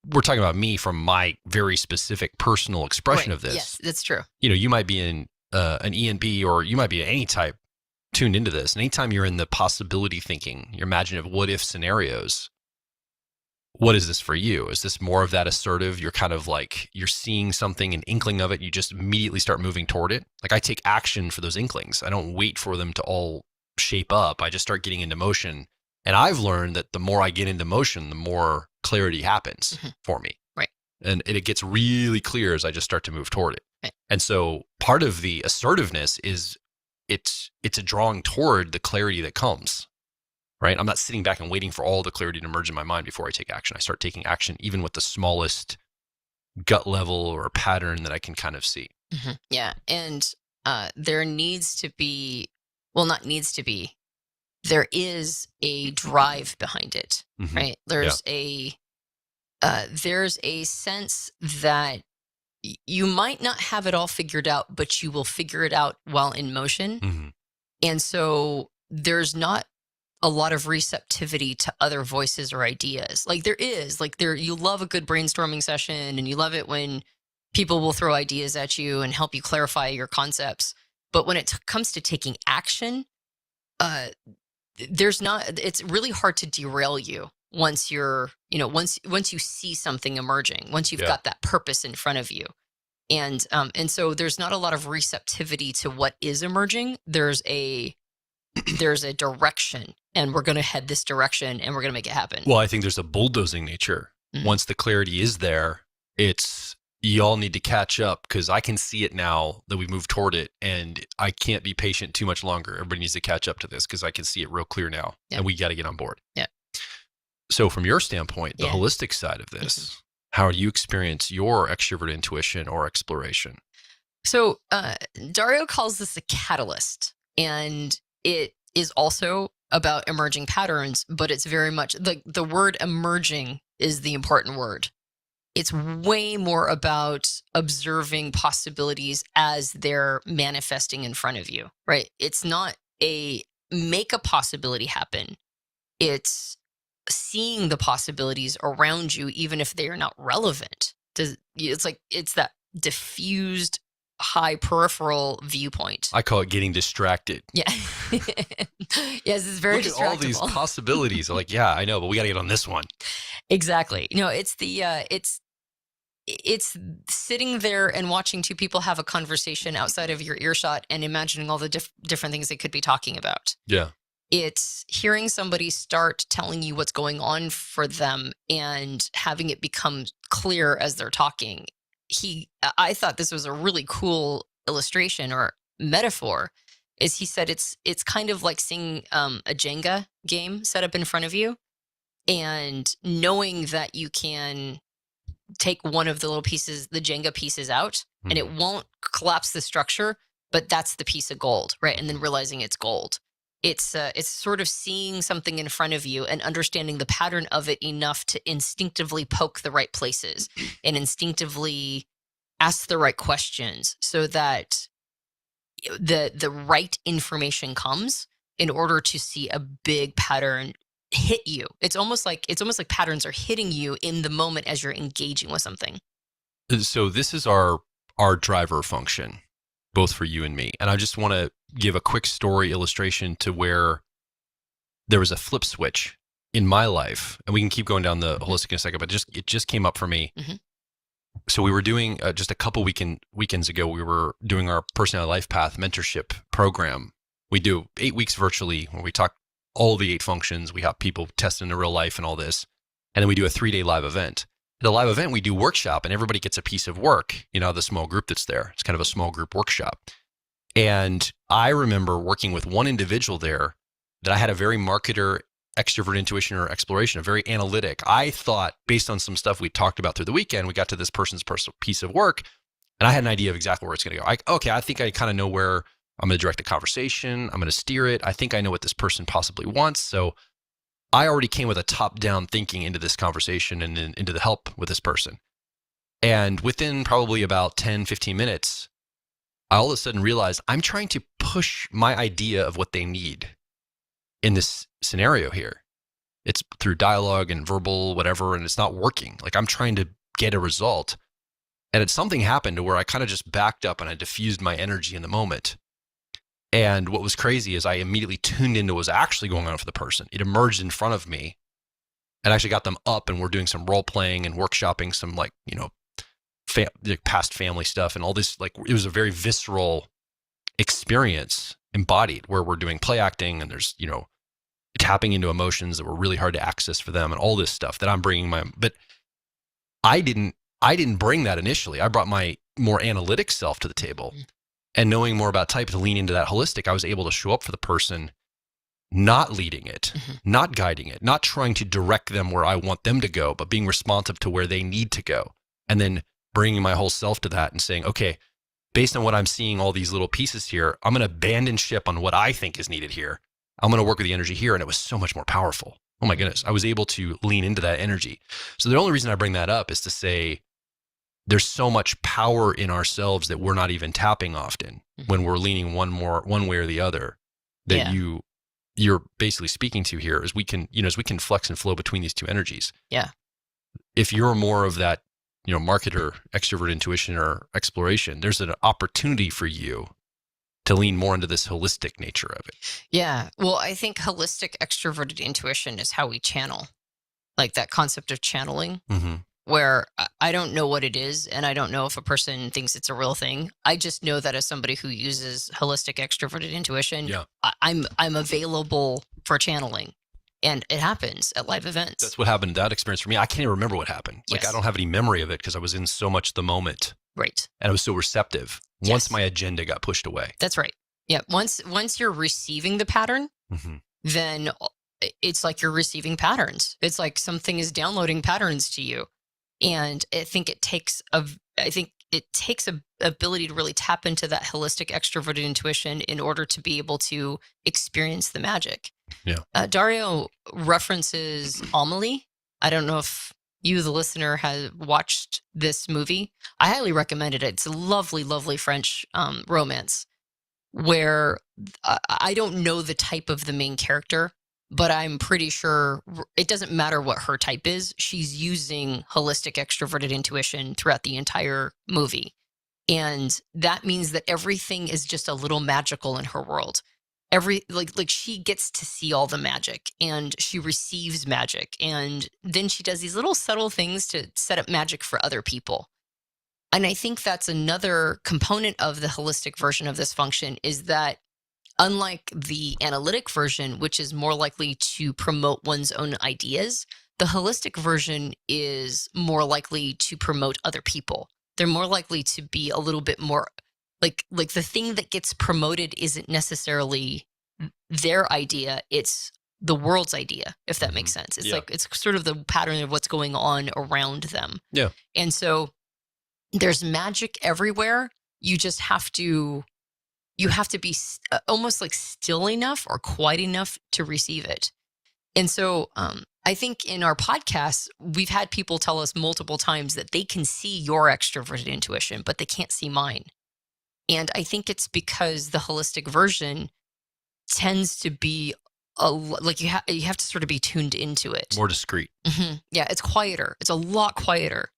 we're talking about me from my very specific personal expression of this. Yes, that's true. You know, you might be in an ENB or you might be any type tuned into this. And anytime you're in the possibility thinking, your imaginative what if scenarios, what is this for you? Is this more of that assertive? You're kind of like, you're seeing something, an inkling of it. You just immediately start moving toward it. Like I take action for those inklings. I don't wait for them to all shape up. I just start getting into motion. And I've learned that the more I get into motion, the more clarity happens for me. Right. And it gets really clear as I just start to move toward it. Right. And so part of the assertiveness is it's a drawing toward the clarity that comes. Right. I'm not sitting back and waiting for all the clarity to emerge in my mind before I take action. I start taking action even with the smallest gut level or pattern that I can kind of see. Yeah. And there is a drive behind it, right? There's a sense that you might not have it all figured out, but you will figure it out while in motion. And so there's not a lot of receptivity to other voices or ideas. Like you love a good brainstorming session and you love it when people will throw ideas at you and help you clarify your concepts. But when it comes to taking action, it's really hard to derail you once once you see something emerging, once you've got that purpose in front of you. And so there's not a lot of receptivity to what is emerging. There's a direction. and we're going to head this direction and we're going to make it happen.
Well, I think there's a bulldozing nature. Once the clarity is there, it's y'all need to catch up because I can see it now that we've moved toward it, and I can't be patient too much longer. Everybody needs to catch up to this because I can see it real clear now, and we got to get on board.
Yeah.
So from your standpoint, the holistic side of this, how do you experience your extrovert intuition or exploration?
So Dario calls this a catalyst, and it is also about emerging patterns, but it's very much the word emerging is the important word. It's way more about observing possibilities as they're manifesting in front of you, right? It's not a make a possibility happen. It's seeing the possibilities around you, even if they are not relevant. It's that diffused high peripheral viewpoint.
I call it getting distracted.
Yeah. Yes, it's very
Look at all these
distractible.
possibilities. Like, yeah, I know, but we got to get on this one.
Exactly. It's the it's sitting there and watching two people have a conversation outside of your earshot and imagining all the different things they could be talking about.
Yeah.
It's hearing somebody start telling you what's going on for them and having it become clear as they're talking. I thought this was a really cool illustration or metaphor. Is he said it's kind of like seeing a Jenga game set up in front of you, and knowing that you can take one of the little pieces, the Jenga pieces out, and it won't collapse the structure, but that's the piece of gold, right? And then realizing it's gold. It's sort of seeing something in front of you and understanding the pattern of it enough to instinctively poke the right places and instinctively ask the right questions so that the right information comes in order to see a big pattern hit you. It's almost like patterns are hitting you in the moment as you're engaging with something.
So this is our driver function, both for you and me. And I just want to give a quick story illustration to where there was a flip switch in my life, and we can keep going down the holistic in a second, but it just came up for me.
Mm-hmm.
So we were doing just a couple weekends ago, we were doing our personality life path mentorship program. We do 8 weeks virtually where we talk all the 8 functions. We have people test in real life and all this. And then we do a 3-day live event. At the live event, we do workshop, and everybody gets a piece of work, the small group that's there. It's kind of a small group workshop. And I remember working with one individual there that I had a very marketer, extrovert intuition or exploration, a very analytic. I thought based on some stuff we talked about through the weekend, we got to this person's piece of work, and I had an idea of exactly where it's going to go. I think I kind of know where I'm going to direct the conversation. I'm going to steer it. I think I know what this person possibly wants. So I already came with a top-down thinking into this conversation and into the help with this person. And within probably about 10, 15 minutes, I all of a sudden realized I'm trying to push my idea of what they need in this scenario here. It's through dialogue and verbal, whatever, and it's not working. Like I'm trying to get a result. And something happened to where I kind of just backed up and I diffused my energy in the moment. And what was crazy is I immediately tuned into what was actually going on for the person. It emerged in front of me and actually got them up, and we're doing some role playing and workshopping some past family stuff and all this. It was a very visceral experience embodied where we're doing play acting and there's, tapping into emotions that were really hard to access for them and all this stuff that I'm bringing but I didn't bring that initially. I brought my more analytic self to the table. And knowing more about type to lean into that holistic, I was able to show up for the person, not leading it, not guiding it, not trying to direct them where I want them to go, but being responsive to where they need to go. And then bringing my whole self to that and saying, okay, based on what I'm seeing, all these little pieces here, I'm going to abandon ship on what I think is needed here. I'm going to work with the energy here. And it was so much more powerful. Oh my goodness. I was able to lean into that energy. So the only reason I bring that up is to say, there's so much power in ourselves that we're not even tapping often when we're leaning one way or the other that you're basically speaking to here is we can flex and flow between these two energies.
Yeah.
If you're more of that, marketer, extrovert intuition or exploration, there's an opportunity for you to lean more into this holistic nature of it.
Yeah. Well, I think holistic extroverted intuition is how we channel, like that concept of channeling. Where I don't know what it is, and I don't know if a person thinks it's a real thing. I just know that as somebody who uses holistic extroverted intuition, I'm available for channeling. And it happens at live events.
That's what happened in that experience for me. I can't even remember what happened. Like,
Yes.
I don't have any memory of it because I was in so much the moment
Right.
and I was so receptive
Yes.
once my agenda got pushed away.
That's right. Yeah. Once you're receiving the pattern,
Mhm.
then it's like you're receiving patterns. It's like something is downloading patterns to you. And I think it takes a ability to really tap into that holistic extroverted intuition in order to be able to experience the magic.
Yeah.
Dario references Amelie. I don't know if you, the listener, has watched this movie. I highly recommend it. It's a lovely, lovely French romance where I don't know the type of the main character, but I'm pretty sure it doesn't matter what her type is. She's using holistic extroverted intuition throughout the entire movie. And that means that everything is just a little magical in her world. Like she gets to see all the magic and she receives magic. And then she does these little subtle things to set up magic for other people. And I think that's another component of the holistic version of this function, is that unlike the analytic version, which is more likely to promote one's own ideas, the holistic version is more likely to promote other people. They're more likely to be a little bit more like the thing that gets promoted isn't necessarily their idea, it's the world's idea, if that makes sense. It's like, it's sort of the pattern of what's going on around them.
Yeah.
And so there's magic everywhere. You just have to be almost like still enough or quiet enough to receive it. And so I think in our podcasts, we've had people tell us multiple times that they can see your extroverted intuition, but they can't see mine. And I think it's because the holistic version tends to be like you have to sort of be tuned into it.
More discreet.
Yeah, it's quieter. It's a lot quieter.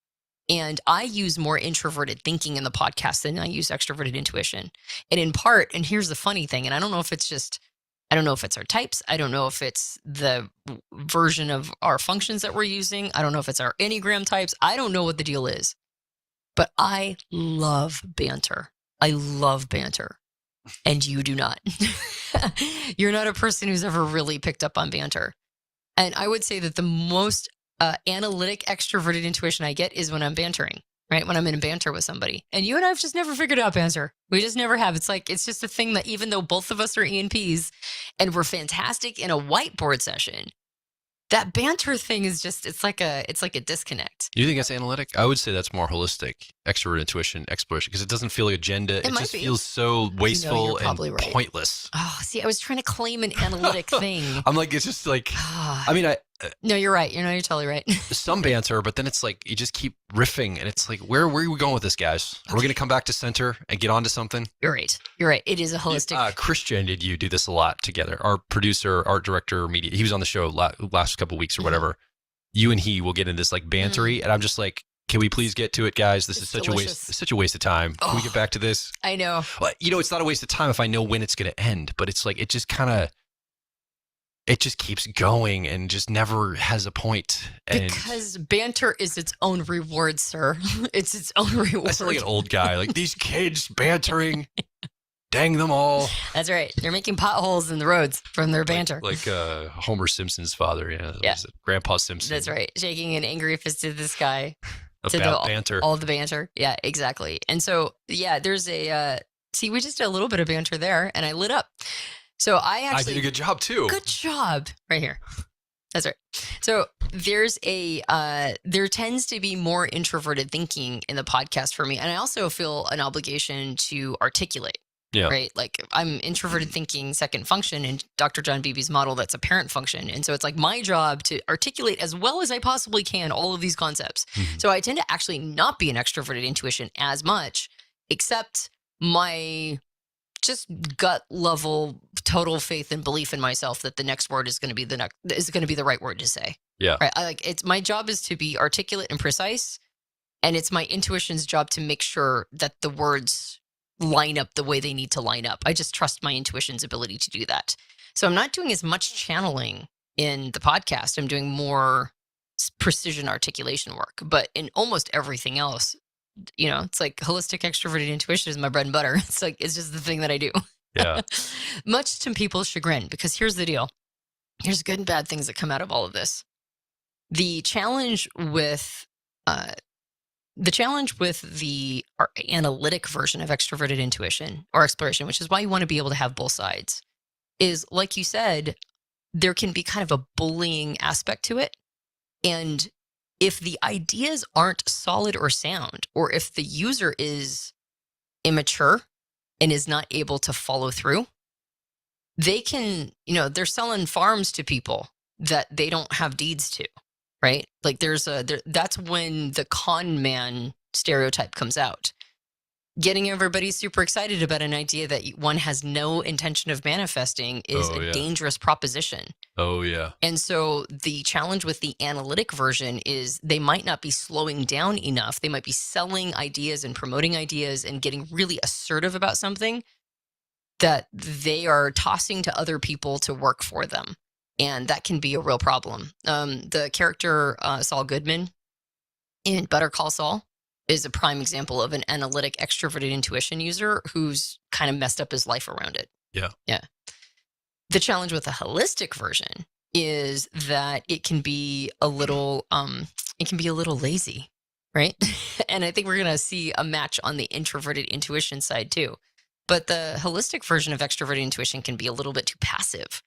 And I use more introverted thinking in the podcast than I use extroverted intuition. And in part, and here's the funny thing, and I don't know if it's our types. I don't know if it's the version of our functions that we're using. I don't know if it's our Enneagram types. I don't know what the deal is. But I love banter. I love banter. And you do not. You're not a person who's ever really picked up on banter. And I would say that the most analytic extroverted intuition I get is when I'm bantering, right? When I'm in a banter with somebody. And you and I have just never figured out banter. We just never have. It's just a thing that even though both of us are ENPs and we're fantastic in a whiteboard session, that banter thing is just, it's like a disconnect.
You think that's analytic? I would say that's more holistic, extrovert intuition, exploration, because it doesn't feel like agenda. It
might
just
be.
feels so wasteful and
probably right.
pointless.
Oh, see, I was trying to claim an analytic thing.
I'm like, it's just like, I mean,
No, you're right. You're totally right.
some banter, but then it's like, you just keep riffing and it's like, where are we going with this, guys? Are we going to come back to center and get onto something?
You're right. You're right. It is a holistic.
Christian did you do this a lot together. Our producer, art director, media, he was on the show last couple of weeks or whatever. You and he will get in this like bantery and I'm just like, can we please get to it, guys? This is such a waste of time. Can we get back to this?
I know.
Well, it's not a waste of time if I know when it's going to end, but it's like, it just keeps going and just never has a point. And
Because banter is its own reward, sir. It's its own reward.
I sound like an old guy, like these kids bantering, dang them all.
That's right. They're making potholes in the roads from their banter.
Like Homer Simpson's father,
Yeah.
Grandpa Simpson.
That's right. Shaking an angry fist at this guy.
About banter.
All the banter. Yeah, exactly. And so, yeah, there's see, we just did a little bit of banter there and I lit up. So I
did a good job too.
Good job. Right here. That's right. So there tends to be more introverted thinking in the podcast for me. And I also feel an obligation to articulate.
Yeah.
Right. Like I'm introverted thinking second function in Dr. John Beebe's model. That's a parent function. And so it's like my job to articulate as well as I possibly can all of these concepts.
Mm-hmm.
So I tend to actually not be an extroverted intuition as much, except my just gut level total faith and belief in myself that the next word is going to be the right word to say.
Yeah.
Right. It's my job is to be articulate and precise. And it's my intuition's job to make sure that the words line up the way they need to line up. I just trust my intuition's ability to do that. So I'm not doing as much channeling in the podcast. I'm doing more precision articulation work, but in almost everything else, it's like holistic extroverted intuition is my bread and butter. It's just the thing that I do.
Yeah.
Much to people's chagrin, because here's the deal. here's good and bad things that come out of all of this. The challenge with the analytic version of extroverted intuition or exploration, which is why you want to be able to have both sides, is like you said, there can be kind of a bullying aspect to it. And if the ideas aren't solid or sound, or if the user is immature and is not able to follow through, they can, they're selling farms to people that they don't have deeds to, right? Like that's when the con man stereotype comes out. Getting everybody super excited about an idea that one has no intention of manifesting is a dangerous proposition.
Oh, yeah.
And so the challenge with the analytic version is they might not be slowing down enough. They might be selling ideas and promoting ideas and getting really assertive about something that they are tossing to other people to work for them. And that can be a real problem. The character Saul Goodman in Better Call Saul is a prime example of an analytic extroverted intuition user who's kind of messed up his life around it.
Yeah.
Yeah. The challenge with a holistic version is that it can be a little lazy, right? And I think we're going to see a match on the introverted intuition side too. But the holistic version of extroverted intuition can be a little bit too passive.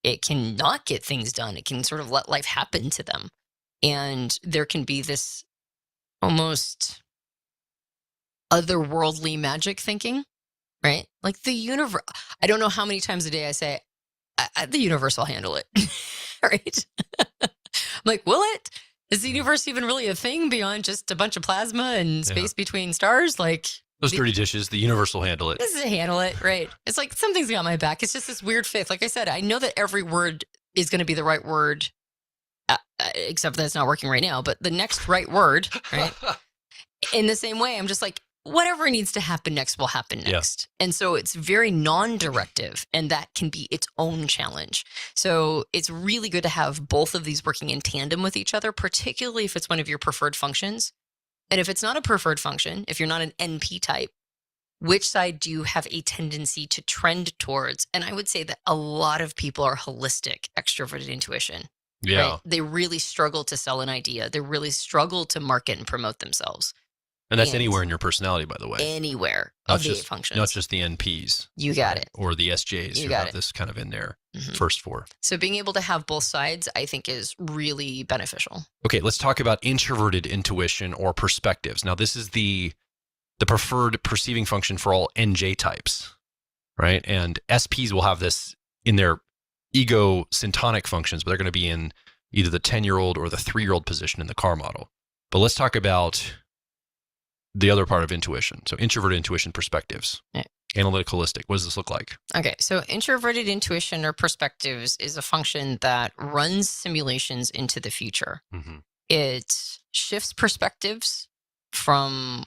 It can not get things done. It can sort of let life happen to them. And there can be this almost otherworldly magic thinking, right? Like the universe. I don't know how many times a day I say, the universe will handle it, right? I'm like, will it? Is the universe even really a thing beyond just a bunch of plasma and space between stars? Like
those dirty dishes, the universe will handle it.
This is handle it, right? It's like something's got my back. It's just this weird faith. Like I said, I know that every word is going to be the right word, except that it's not working right now. But the next right word, right? In the same way, I'm just like, whatever needs to happen next will happen next. Yeah. And so it's very non-directive, and that can be its own challenge. So it's really good to have both of these working in tandem with each other, particularly if it's one of your preferred functions. And if it's not a preferred function, if you're not an NP type, which side do you have a tendency to trend towards? And I would say that a lot of people are holistic, extroverted intuition.
Yeah.
Right? They really struggle to sell an idea. They really struggle to market and promote themselves.
And that's anywhere in your personality, by the way.
Anywhere
not
of the
just,
8 functions.
Not just the NPs.
You got it.
Or the SJs.
You
who
got
have
it.
This kind of in their first 4.
So being able to have both sides, I think, is really beneficial.
Okay, let's talk about introverted intuition or perspectives. Now, this is the preferred perceiving function for all NJ types, right? And SPs will have this in their ego syntonic functions, but they're going to be in either the 10-year-old or the 3-year-old position in the car model. But let's talk about the other part of intuition. So introverted intuition perspectives, analytic, holistic. What does this look like?
Okay. So introverted intuition or perspectives is a function that runs simulations into the future. Mm-hmm. It shifts perspectives from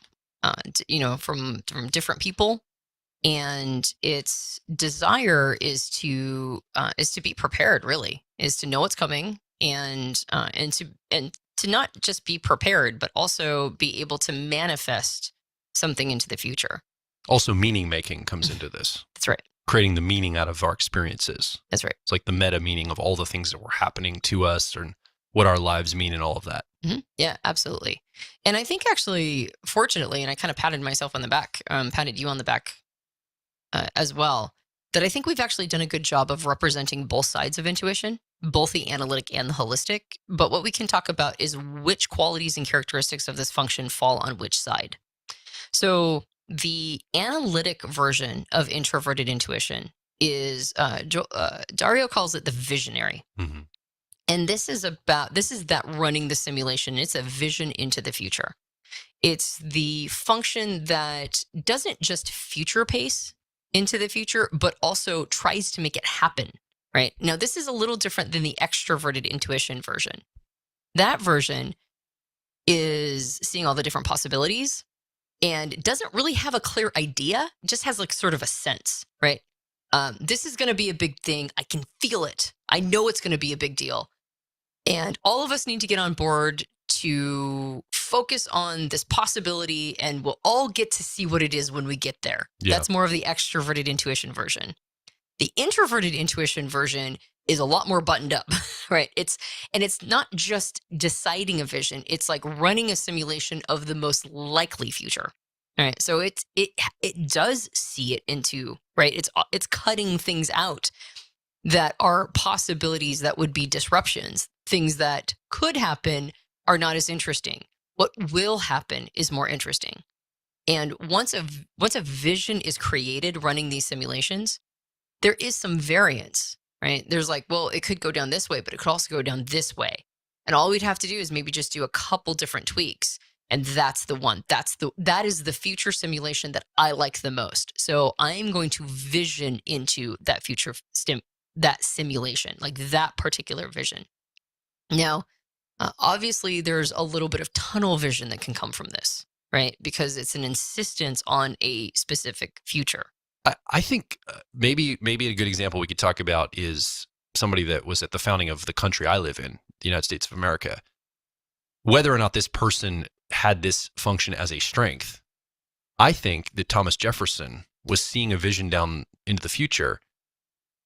different people. And its desire is to be prepared, really, is to know what's coming and to not just be prepared, but also be able to manifest something into the future.
Also, meaning making comes into this.
That's right.
Creating the meaning out of our experiences.
That's right.
It's like the meta meaning of all the things that were happening to us and what our lives mean and all of that.
Mm-hmm. Yeah, absolutely. And I think actually, fortunately, and I kind of patted myself on the back, patted you on the back as well, that I think we've actually done a good job of representing both sides of intuition, both the analytic and the holistic. But what we can talk about is which qualities and characteristics of this function fall on which side. So the analytic version of introverted intuition is, Dario calls it the visionary. Mm-hmm. And this is that running the simulation. It's a vision into the future. It's the function that doesn't just future pace into the future, but also tries to make it happen, right? Now, this is a little different than the extroverted intuition version. That version is seeing all the different possibilities and doesn't really have a clear idea, just has like sort of a sense, right? This is going to be a big thing. I can feel it. I know it's going to be a big deal. And all of us need to get on board to focus on this possibility, and we'll all get to see what it is when we get there. Yeah. That's more of the extroverted intuition version. The introverted intuition version is a lot more buttoned up, right? It's not just deciding a vision. It's like running a simulation of the most likely future. All right. So it does see it into, right? It's cutting things out that are possibilities that would be disruptions. Things that could happen are not as interesting. What will happen is more interesting. And once a vision is created running these simulations, there is some variance, right? There's like, well, it could go down this way, but it could also go down this way. And all we'd have to do is maybe just do a couple different tweaks. And that's the one. That is the future simulation that I like the most. So I'm going to vision into that future that simulation, like that particular vision. Now, obviously, there's a little bit of tunnel vision that can come from this, right? Because it's an insistence on a specific future.
I think maybe a good example we could talk about is somebody that was at the founding of the country I live in, the United States of America. Whether or not this person had this function as a strength, I think that Thomas Jefferson was seeing a vision down into the future,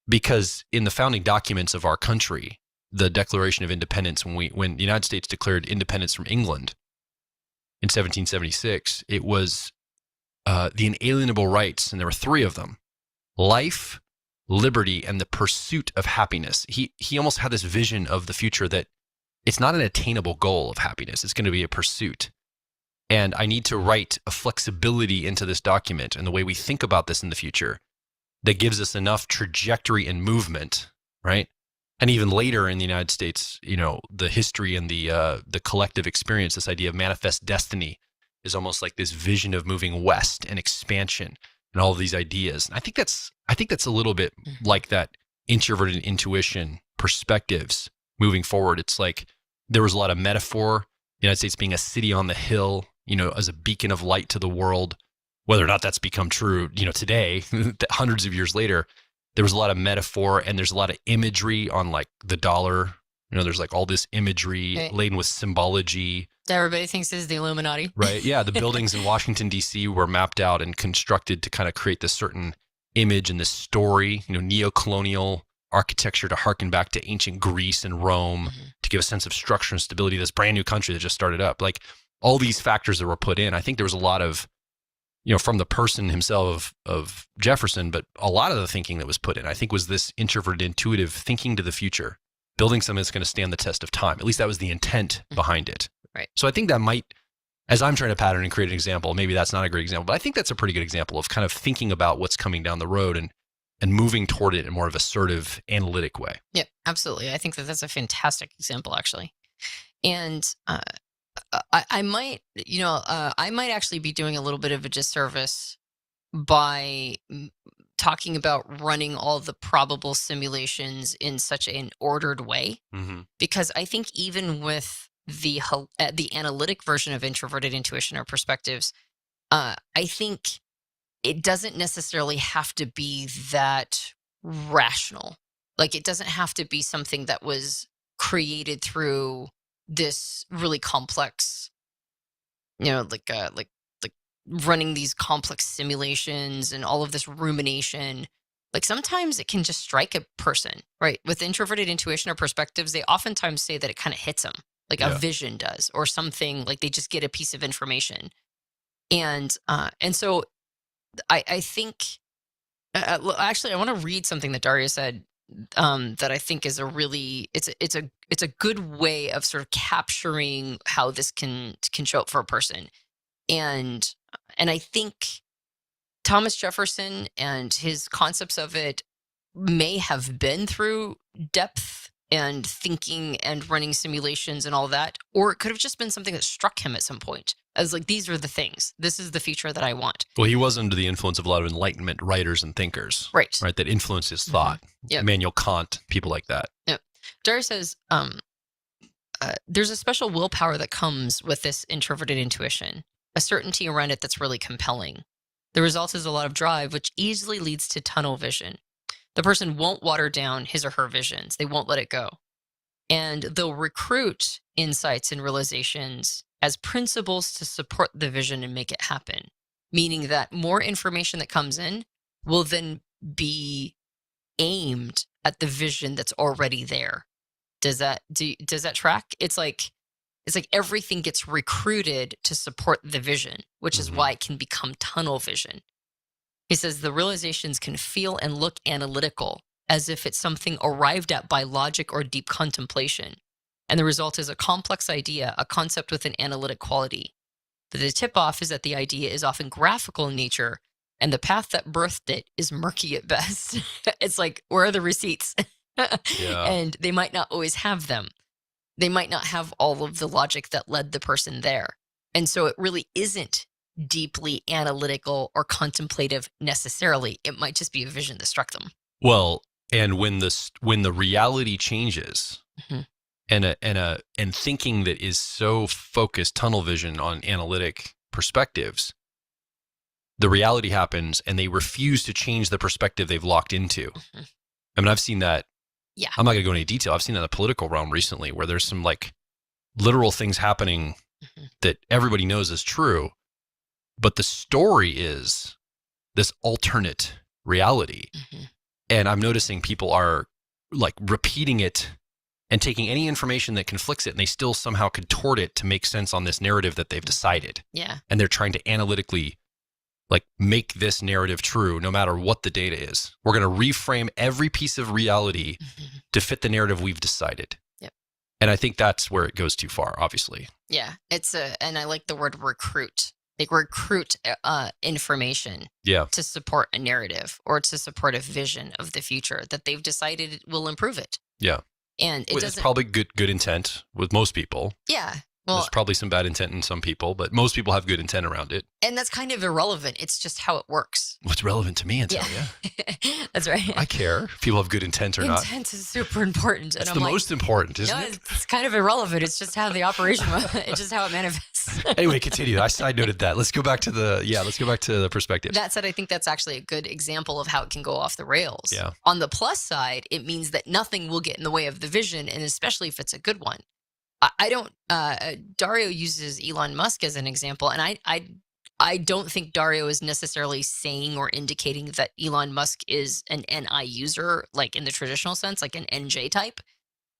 because in the founding documents of our country, the Declaration of Independence, when the United States declared independence from England in 1776, it was the inalienable rights, and there were three of them: life, liberty, and the pursuit of happiness. He almost had this vision of the future that it's not an attainable goal of happiness. It's going to be a pursuit. And I need to write a flexibility into this document and the way we think about this in the future that gives us enough trajectory and movement, right? And even later in the United States, the history and the collective experience, this idea of manifest destiny is almost like this vision of moving west and expansion and all of these ideas. And I think that's a little bit like that introverted intuition perspectives moving forward. It's like there was a lot of metaphor, the United States being a city on the hill, as a beacon of light to the world. Whether or not that's become true, today, hundreds of years later, there was a lot of metaphor, and there's a lot of imagery on like the dollar. There's like all this imagery laden with symbology.
Everybody thinks this is the Illuminati.
Right. Yeah. The buildings in Washington, D.C. were mapped out and constructed to kind of create this certain image and this story, neo-colonial architecture to harken back to ancient Greece and Rome to give a sense of structure and stability to this brand new country that just started up. Like all these factors that were put in, I think there was a lot of, from the person himself of Jefferson, but a lot of the thinking that was put in, I think, was this introverted, intuitive thinking to the future, building something that's going to stand the test of time. At least that was the intent behind it.
Right.
So I think that might, as I'm trying to pattern and create an example, maybe that's not a great example, but I think that's a pretty good example of kind of thinking about what's coming down the road and moving toward it in more of assertive, analytic way.
Yeah, absolutely. I think that's a fantastic example, actually. And I might actually be doing a little bit of a disservice by talking about running all the probable simulations in such an ordered way, because I think even with the analytic version of introverted intuition or perspectives, I think it doesn't necessarily have to be that rational. Like it doesn't have to be something that was created through this really complex, like running these complex simulations and all of this rumination. Like sometimes it can just strike a person, right? With introverted intuition or perspectives, they oftentimes say that it kind of hits them, like a vision does, or something, like they just get a piece of information. And so I think, actually, I want to read something that Daria said that I think is it's a good way of sort of capturing how this can show up for a person. And I think Thomas Jefferson and his concepts of it may have been through depth and thinking and running simulations and all that, or it could have just been something that struck him at some point as like, these are the things, this is the future that I want.
Well, he was under the influence of a lot of Enlightenment writers and thinkers, right, that influenced his thought. Immanuel Kant, people like that.
Yeah. Jerry says, there's a special willpower that comes with this introverted intuition, a certainty around it that's really compelling. The result is a lot of drive, which easily leads to tunnel vision. The person won't water down his or her visions. They won't let it go. And they'll recruit insights and realizations as principles to support the vision and make it happen. Meaning that more information that comes in will then be aimed at the vision that's already there. Does that track? It's like everything gets recruited to support the vision, which is why it can become tunnel vision. He says the realizations can feel and look analytical, as if it's something arrived at by logic or deep contemplation. And the result is a complex idea, a concept with an analytic quality. But the tip-off is that the idea is often graphical in nature, and the path that birthed it is murky at best. It's like, where are the receipts? And they might not always have them. They might not have all of the logic that led the person there. And so it really isn't deeply analytical or contemplative necessarily. It might just be a vision that struck them.
Well, and when the reality changes, and thinking that is so focused, tunnel vision on analytic perspectives, the reality happens and they refuse to change the perspective they've locked into. I mean, I've seen that.
Yeah.
I'm not going to go into detail. I've seen that in the political realm recently, where there's some like literal things happening that everybody knows is true, but the story is this alternate reality. And I'm noticing people are like repeating it and taking any information that conflicts it, and they still somehow contort it to make sense on this narrative that they've decided.
Yeah.
And they're trying to analytically like make this narrative true no matter what the data is. We're going to reframe every piece of reality to fit the narrative we've decided.
Yep.
And I think that's where it goes too far, obviously.
Yeah. And I like the word recruit. Like recruit information to support a narrative or to support a vision of the future that they've decided will improve it.
Yeah.
And
it's probably good intent with most people.
Yeah. Well,
there's probably some bad intent in some people, but most people have good intent around it.
And that's kind of irrelevant. It's just how it works.
What's relevant to me, Antonia?
Yeah. That's right.
I care if people have good intent or not.
Intent is super important.
It's the most important, isn't it?
It's kind of irrelevant. It's just how the operation, it's just how it manifests.
Anyway, continue. I side noted that. Let's go back to the perspective.
That said, I think that's actually a good example of how it can go off the rails.
Yeah.
On the plus side, it means that nothing will get in the way of the vision, and especially if it's a good one. I don't, Dario uses Elon Musk as an example, and I don't think Dario is necessarily saying or indicating that Elon Musk is an NI user, like in the traditional sense, like an NJ type.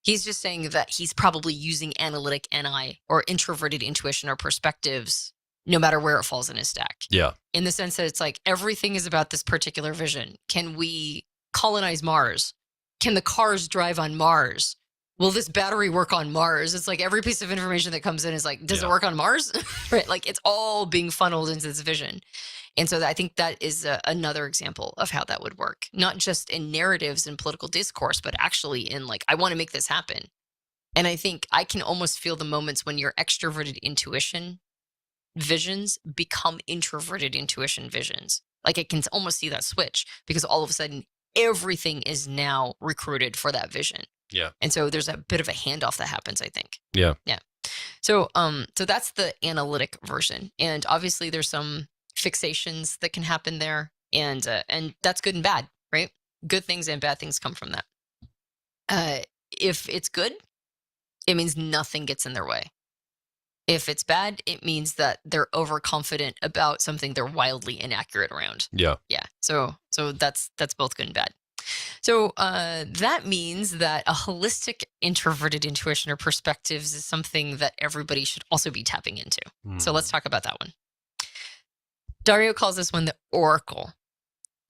He's just saying that he's probably using analytic NI or introverted intuition or perspectives, no matter where it falls in his stack.
Yeah.
In the sense that it's like everything is about this particular vision. Can we colonize Mars? Can the cars drive on Mars? Will this battery work on Mars? It's like every piece of information that comes in is like, does it work on Mars? Right? Like it's all being funneled into this vision. And so I think that is another example of how that would work, not just in narratives and political discourse, but actually in like, I want to make this happen. And I think I can almost feel the moments when your extroverted intuition visions become introverted intuition visions. Like I can almost see that switch because all of a sudden everything is now recruited for that vision.
Yeah.
And so there's a bit of a handoff that happens, I think.
Yeah.
Yeah. So that's the analytic version. And obviously there's some fixations that can happen there. And that's good and bad, right? Good things and bad things come from that. If it's good, it means nothing gets in their way. If it's bad, it means that they're overconfident about something they're wildly inaccurate around.
Yeah.
Yeah. So that's both good and bad. So that means that a holistic introverted intuition or perspectives is something that everybody should also be tapping into. So let's talk about that one. Dario calls this one the oracle.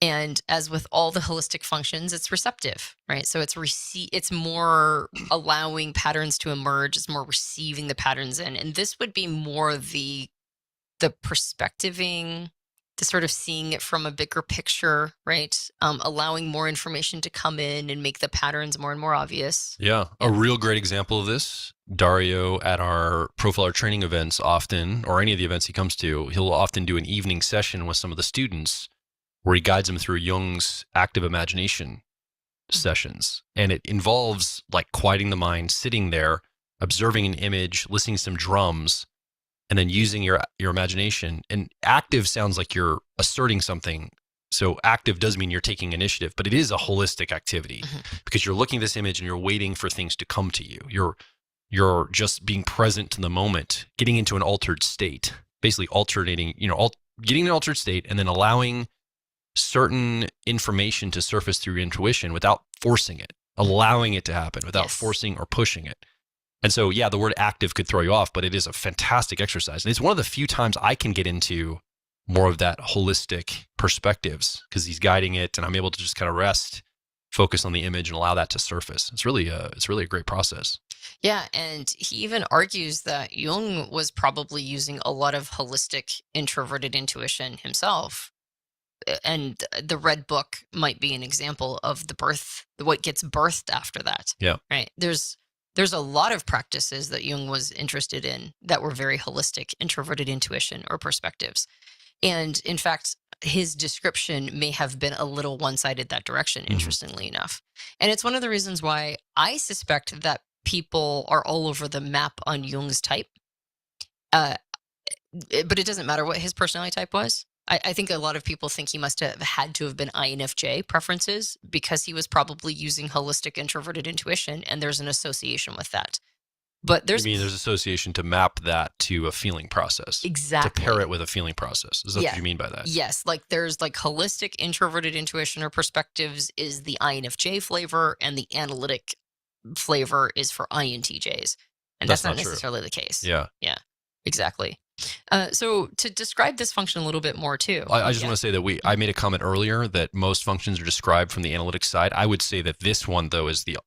And as with all the holistic functions, it's receptive, right? So it's more allowing patterns to emerge. It's more receiving the patterns in. And this would be more the perspectiving, the sort of seeing it from a bigger picture, right? Allowing more information to come in and make the patterns more and more obvious.
Yeah. A real great example of this, Dario at our profiler training events often, or any of the events he comes to, he'll often do an evening session with some of the students where he guides them through Jung's active imagination sessions. And it involves like quieting the mind, sitting there, observing an image, listening to some drums, and then using your imagination. And active sounds like you're asserting something. So active does mean you're taking initiative, but it is a holistic activity because you're looking at this image and you're waiting for things to come to you. You're just being present to the moment, getting into an altered state, basically alternating, getting in an altered state and then allowing certain information to surface through your intuition without forcing it, allowing it to happen without
Yes.
forcing or pushing it. And so, yeah, the word active could throw you off, but it is a fantastic exercise. And it's one of the few times I can get into more of that holistic perspectives because he's guiding it and I'm able to just kind of rest, focus on the image and allow that to surface. It's really a great process.
Yeah, and he even argues that Jung was probably using a lot of holistic introverted intuition himself. And the Red Book might be an example of what gets birthed after that.
Yeah.
Right. There's a lot of practices that Jung was interested in that were very holistic, introverted intuition or perspectives. And in fact, his description may have been a little one-sided that direction, interestingly enough. And it's one of the reasons why I suspect that people are all over the map on Jung's type. But it doesn't matter what his personality type was. I think a lot of people think he must have had to have been INFJ preferences because he was probably using holistic introverted intuition, and there's an association with that. But there's
there's association to map that to a feeling process.
exactly
To pair it with a feeling process. Is that
Yeah.
what you mean by that?
Yes, like there's like holistic introverted intuition or perspectives is the INFJ flavor, and the analytic flavor is for INTJs, and that's not
not true.
necessarily the case.
Yeah.
Exactly. So to describe this function a little bit more too.
I just want to say that I made a comment earlier that most functions are described from the analytic side. I would say that this one though is the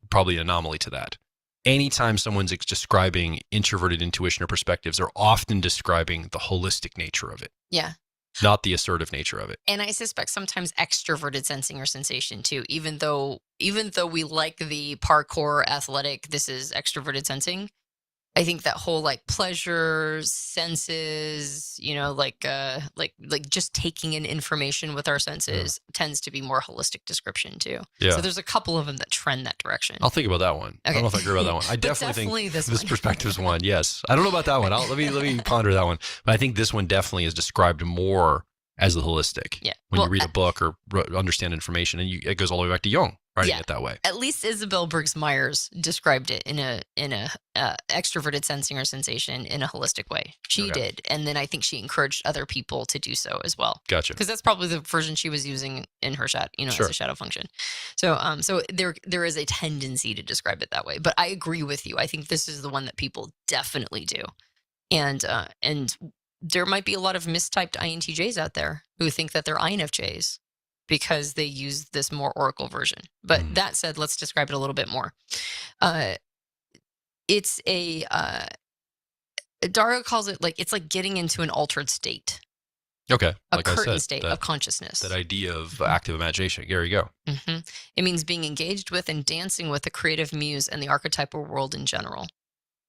probably anomaly to that. Anytime someone's describing introverted intuition or perspectives, they're often describing the holistic nature of it,
Yeah.
not the assertive nature of it.
And I suspect sometimes extroverted sensing or sensation too, even though we like the parkour athletic, this is extroverted sensing. I think that whole like pleasure, senses, like just taking in information with our senses tends to be more holistic description too.
Yeah.
So there's a couple of them that trend that direction.
I'll think about that one. I don't know if I agree about that one. I
But
definitely think
this
this
one.
perspective's one. Yes. I don't know about that one. Let me ponder that one. But I think this one definitely is described more as the holistic.
Yeah.
When
Well,
you read a book or understand information, and it goes all the way back to Jung, writing
Yeah.
it that way.
At least Isabel Briggs Myers described it in a extroverted sensing or sensation in a holistic way. She
Okay.
did, and then I think she encouraged other people to do so as well,
Gotcha.
because that's probably the version she was using in her chat,
Sure.
as a shadow function. So, so there is a tendency to describe it that way. But I agree with you. I think this is the one that people definitely do, and there might be a lot of mistyped INTJs out there who think that they're INFJs because they use this more Oracle version. But that said, let's describe it a little bit more. It's Dario calls it it's like getting into an altered state,
Okay.
a
Like I
curtain
said,
state of consciousness.
that idea of active imagination. There you go.
hmm It means being engaged with and dancing with the creative muse and the archetypal world in general.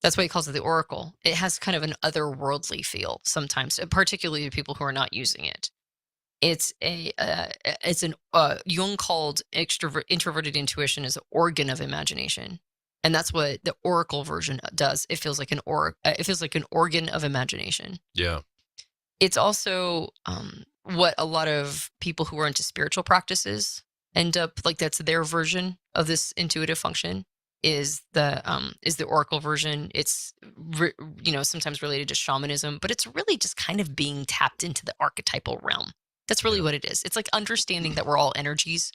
That's why he calls it the Oracle. It has kind of an otherworldly feel sometimes, particularly to people who are not using it. It's Jung called introverted intuition as an organ of imagination, and that's what the Oracle version does. It feels like an organ of imagination.
Yeah.
It's also what a lot of people who are into spiritual practices end up like. That's their version of this intuitive function. Is the Oracle version. It's sometimes related to shamanism, but it's really just kind of being tapped into the archetypal realm. That's really what it is. It's like understanding that we're all energies,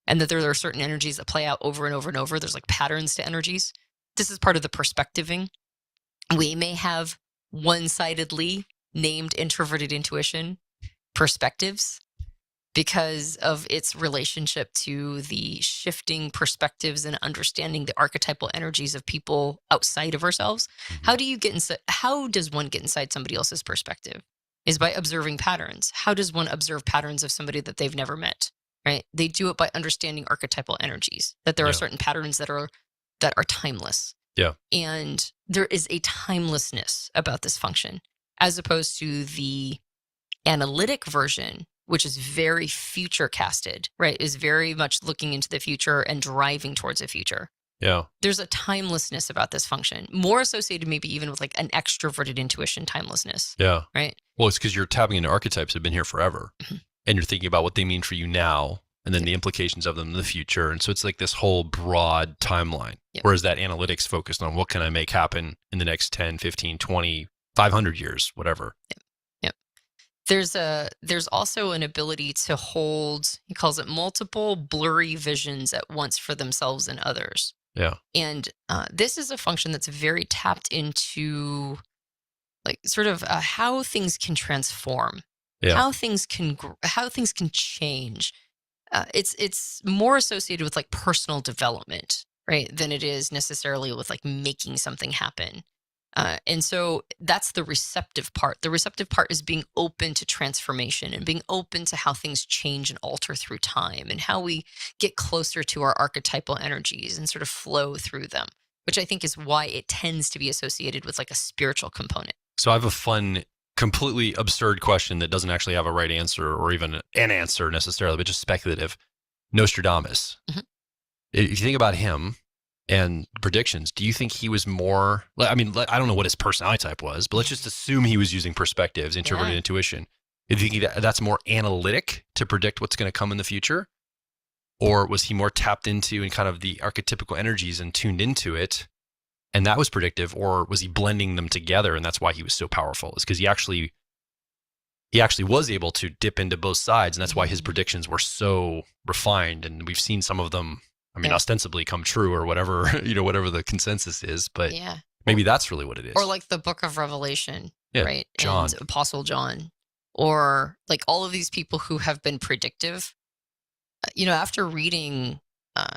and that there are certain energies that play out over and over and over. There's like patterns to energies. This is part of the perspectiving. We may have one-sidedly named introverted intuition perspectives because of its relationship to the shifting perspectives and understanding the archetypal energies of people outside of ourselves. How does one get inside somebody else's perspective? Is by observing patterns. How does one observe patterns of somebody that they've never met? Right? They do it by understanding archetypal energies, that there are certain patterns that are timeless.
Yeah.
And there is a timelessness about this function, as opposed to the analytic version, which is very future casted, right? Is very much looking into the future and driving towards the future.
Yeah.
There's a timelessness about this function, more associated maybe even with like an extroverted intuition timelessness.
Yeah.
Right.
Well, it's because you're tapping into archetypes that have been here forever, and you're thinking about what they mean for you now, and then the implications of them in the future. And so it's like this whole broad timeline, whereas that analytics focused on what can I make happen in the next 10, 15, 20, 500 years, whatever.
Yep. there's also an ability to hold, he calls it multiple blurry visions at once for themselves and others.
Yeah.
And this is a function that's very tapped into like sort of how things can transform,
Yeah.
how things can change. It's more associated with like personal development, right, than it is necessarily with like making something happen. And so that's the receptive part. The receptive part is being open to transformation and being open to how things change and alter through time and how we get closer to our archetypal energies and sort of flow through them, which I think is why it tends to be associated with like a spiritual component.
So I have a fun, completely absurd question that doesn't actually have a right answer or even an answer necessarily, but just speculative. Nostradamus.
Mhm.
If you think about him and predictions, do you think he was more, I mean, I don't know what his personality type was, but let's just assume he was using perspectives, introverted
Yeah.
intuition. Do you think that's more analytic to predict what's going to come in the future? Or was he more tapped into and kind of the archetypical energies and tuned into it? And that was predictive, or was he blending them together? And that's why he was so powerful, is because he actually was able to dip into both sides. And that's why his predictions were so refined. And we've seen some of them, I mean,
Yeah.
ostensibly come true or whatever, whatever the consensus is, but
Yeah.
maybe that's really what it is.
Or like the book of Revelation,
Yeah,
right?
John.
And Apostle John, or like all of these people who have been predictive. After reading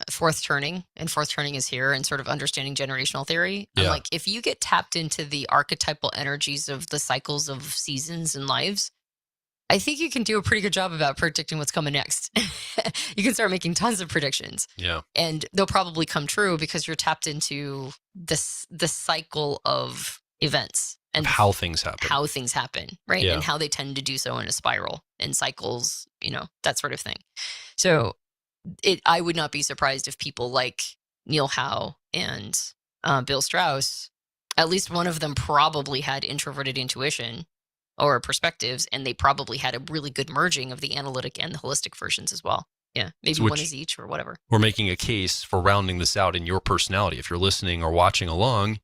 Fourth Turning, and Fourth Turning is here, and sort of understanding generational theory, I'm
Yeah.
like, if you get tapped into the archetypal energies of the cycles of seasons and lives, I think you can do a pretty good job about predicting what's coming next. You can start making tons of predictions.
Yeah.
And they'll probably come true because you're tapped into the cycle of events and
Of how things happen.
right?
Yeah.
And how they tend to do so in a spiral and cycles, that sort of thing. So I would not be surprised if people like Neil Howe and Bill Strauss, at least one of them probably had introverted intuition or perspectives, and they probably had a really good merging of the analytic and the holistic versions as well. Yeah, maybe
So
one is each or whatever.
We're making a case for rounding this out in your personality. If you're listening or watching along,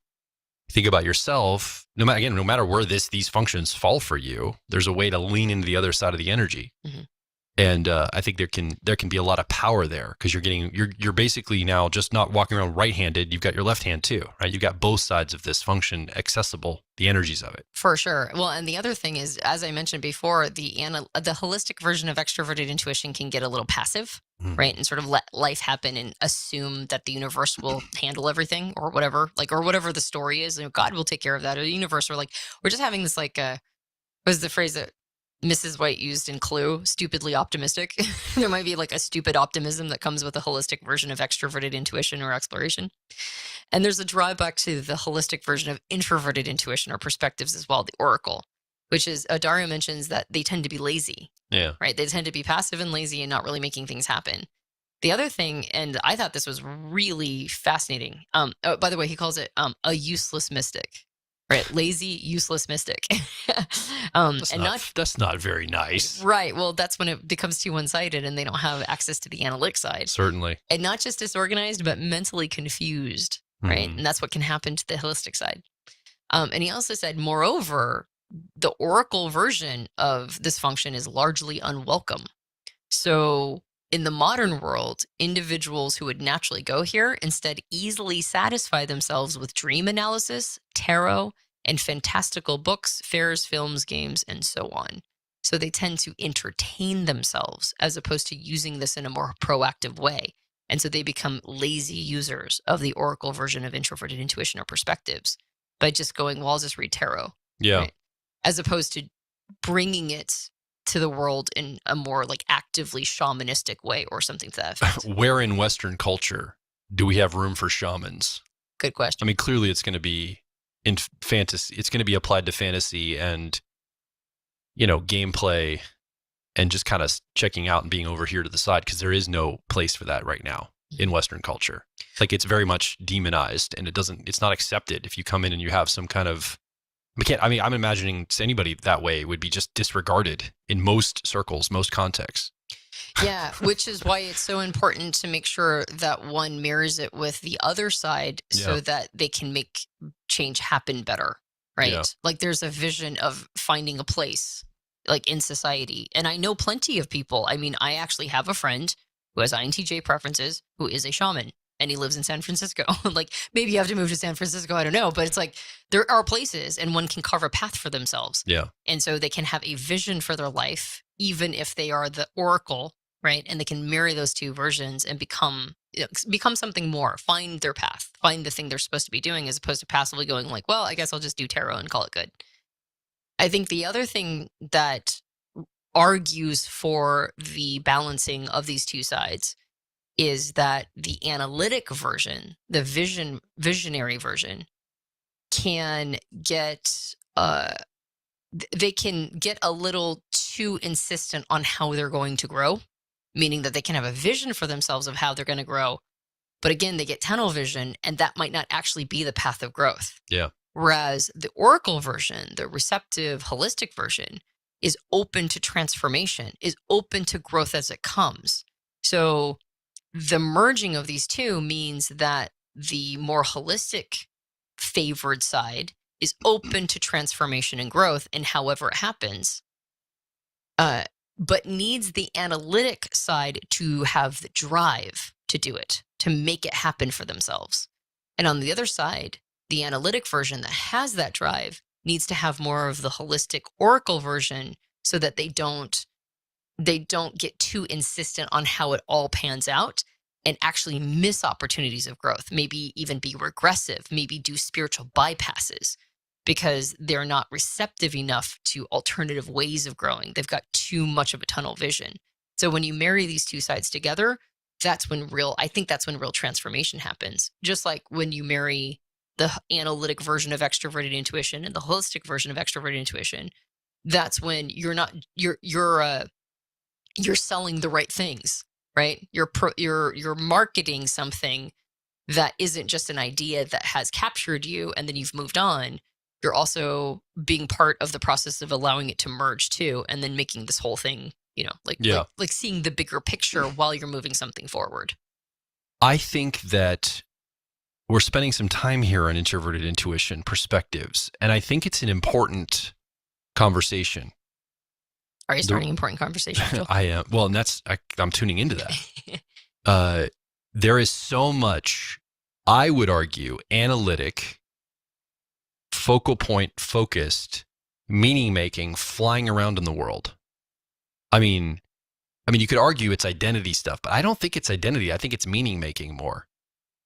think about yourself. No matter where these functions fall for you, there's a way to lean into the other side of the energy.
Mhm.
And I think there can be a lot of power there, because you're basically now just not walking around right-handed. You've got your left hand too, right? You've got both sides of this function accessible, the energies of it.
For sure. Well, and the other thing is, as I mentioned before, the holistic version of extroverted intuition can get a little passive,
Mhm.
right? And sort of let life happen and assume that the universe will handle everything or whatever, or whatever the story is. God will take care of that. Or the universe, or we're just having this what was the phrase that Mrs. White used in Clue? Stupidly optimistic. There might be a stupid optimism that comes with a holistic version of extroverted intuition or exploration. And there's a drawback to the holistic version of introverted intuition or perspectives as well, the oracle, which is, Dario mentions that they tend to be lazy,
Yeah.
right? They tend to be passive and lazy and not really making things happen. The other thing, and I thought this was really fascinating. By the way, he calls it a useless mystic, right? Lazy, useless mystic.
That's not very nice.
Right. Well, that's when it becomes too one-sided and they don't have access to the analytic side.
Certainly.
And not just disorganized, but mentally confused, right?
Mhm.
And that's what can happen to the holistic side. And he also said, moreover, the oracle version of this function is largely unwelcome. So in the modern world, individuals who would naturally go here instead easily satisfy themselves with dream analysis, tarot, and fantastical books, fairs, films, games, and so on. So they tend to entertain themselves as opposed to using this in a more proactive way. And so they become lazy users of the oracle version of introverted intuition or perspectives by just going, well, I'll just read tarot.
Yeah.
Right? As opposed to bringing it to the world in a more actively shamanistic way or something to that effect.
Where in Western culture do we have room for shamans?
Good question.
I mean, clearly it's going to be in fantasy. It's going to be applied to fantasy and, gameplay and just kind of checking out and being over here to the side, because there is no place for that right now in Western culture. It's very much demonized, and it's not accepted. If you come in and you have some kind of, I'm imagining anybody that way would be just disregarded in most circles, most contexts.
Yeah, which is why it's so important to make sure that one mirrors it with the other side so
Yeah.
that they can make change happen better, right?
Yeah.
There's a vision of finding a place, like in society. And I know plenty of people. I mean, I actually have a friend who has INTJ preferences, who is a shaman, and he lives in San Francisco. Like, maybe you have to move to San Francisco, I don't know, but it's like there are places and one can carve a path for themselves.
Yeah.
And so they can have a vision for their life, even if they are the oracle, right? And they can marry those two versions and become something more, find their path, find the thing they're supposed to be doing, as opposed to passively going like, well, I guess I'll just do tarot and call it good. I think the other thing that argues for the balancing of these two sides is that the analytic version, the visionary version, can get they can get a little too insistent on how they're going to grow, meaning that they can have a vision for themselves of how they're going to grow, but again, they get tunnel vision, and that might not actually be the path of growth.
Yeah.
Whereas the oracle version, the receptive, holistic version, is open to transformation, is open to growth as it comes. So the merging of these two means that the more holistic favored side is open to transformation and growth, and however it happens, but needs the analytic side to have the drive to do it, to make it happen for themselves. And on the other side, the analytic version that has that drive needs to have more of the holistic oracle version, so that they don't get too insistent on how it all pans out and actually miss opportunities of growth, maybe even be regressive, maybe do spiritual bypasses because they're not receptive enough to alternative ways of growing. They've got too much of a tunnel vision. So when you marry these two sides together, I think that's when real transformation happens. Just like when you marry the analytic version of extroverted intuition and the holistic version of extroverted intuition, that's when you're selling the right things, right? You're marketing something that isn't just an idea that has captured you and then you've moved on. You're also being part of the process of allowing it to merge too, and then making this whole thing, like seeing the bigger picture while you're moving something forward.
I think that we're spending some time here on introverted intuition perspectives, and I think it's an important conversation.
Are you starting important conversation, Joel?
I am. Well, and I'm tuning into that. There is so much, I would argue, analytic, focal point focused, meaning making flying around in the world. I mean, you could argue it's identity stuff, but I don't think it's identity. I think it's meaning making more.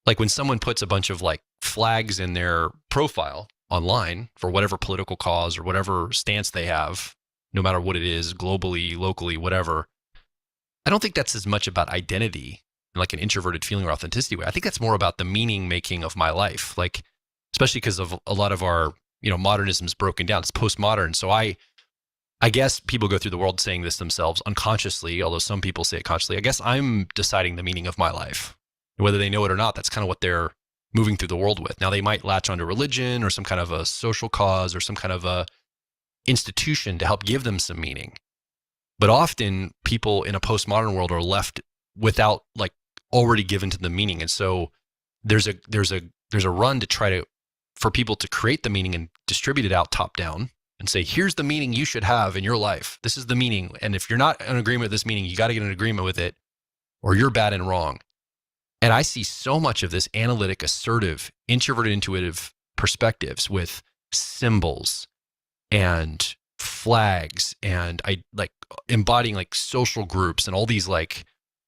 Like when someone puts a bunch of like flags in their profile online for whatever political cause or whatever stance they have, no matter what it is, globally, locally, whatever. I don't think that's as much about identity in like an introverted feeling or authenticity way. I think that's more about the meaning making of my life. Like, especially because of a lot of our, modernism's broken down. It's postmodern. So I guess people go through the world saying this themselves unconsciously, although some people say it consciously. I guess I'm deciding the meaning of my life. Whether they know it or not, that's kind of what they're moving through the world with. Now they might latch onto religion or some kind of a social cause or some kind of a institution to help give them some meaning. But often people in a postmodern world are left without like already given to the meaning. And so there's a run to try for people to create the meaning and distribute it out top down and say, here's the meaning you should have in your life. This is the meaning. And if you're not in agreement with this meaning, you got to get in agreement with it or you're bad and wrong. And I see so much of this analytic, assertive, introverted, intuitive perspectives with symbols and flags and I like embodying like social groups and all these like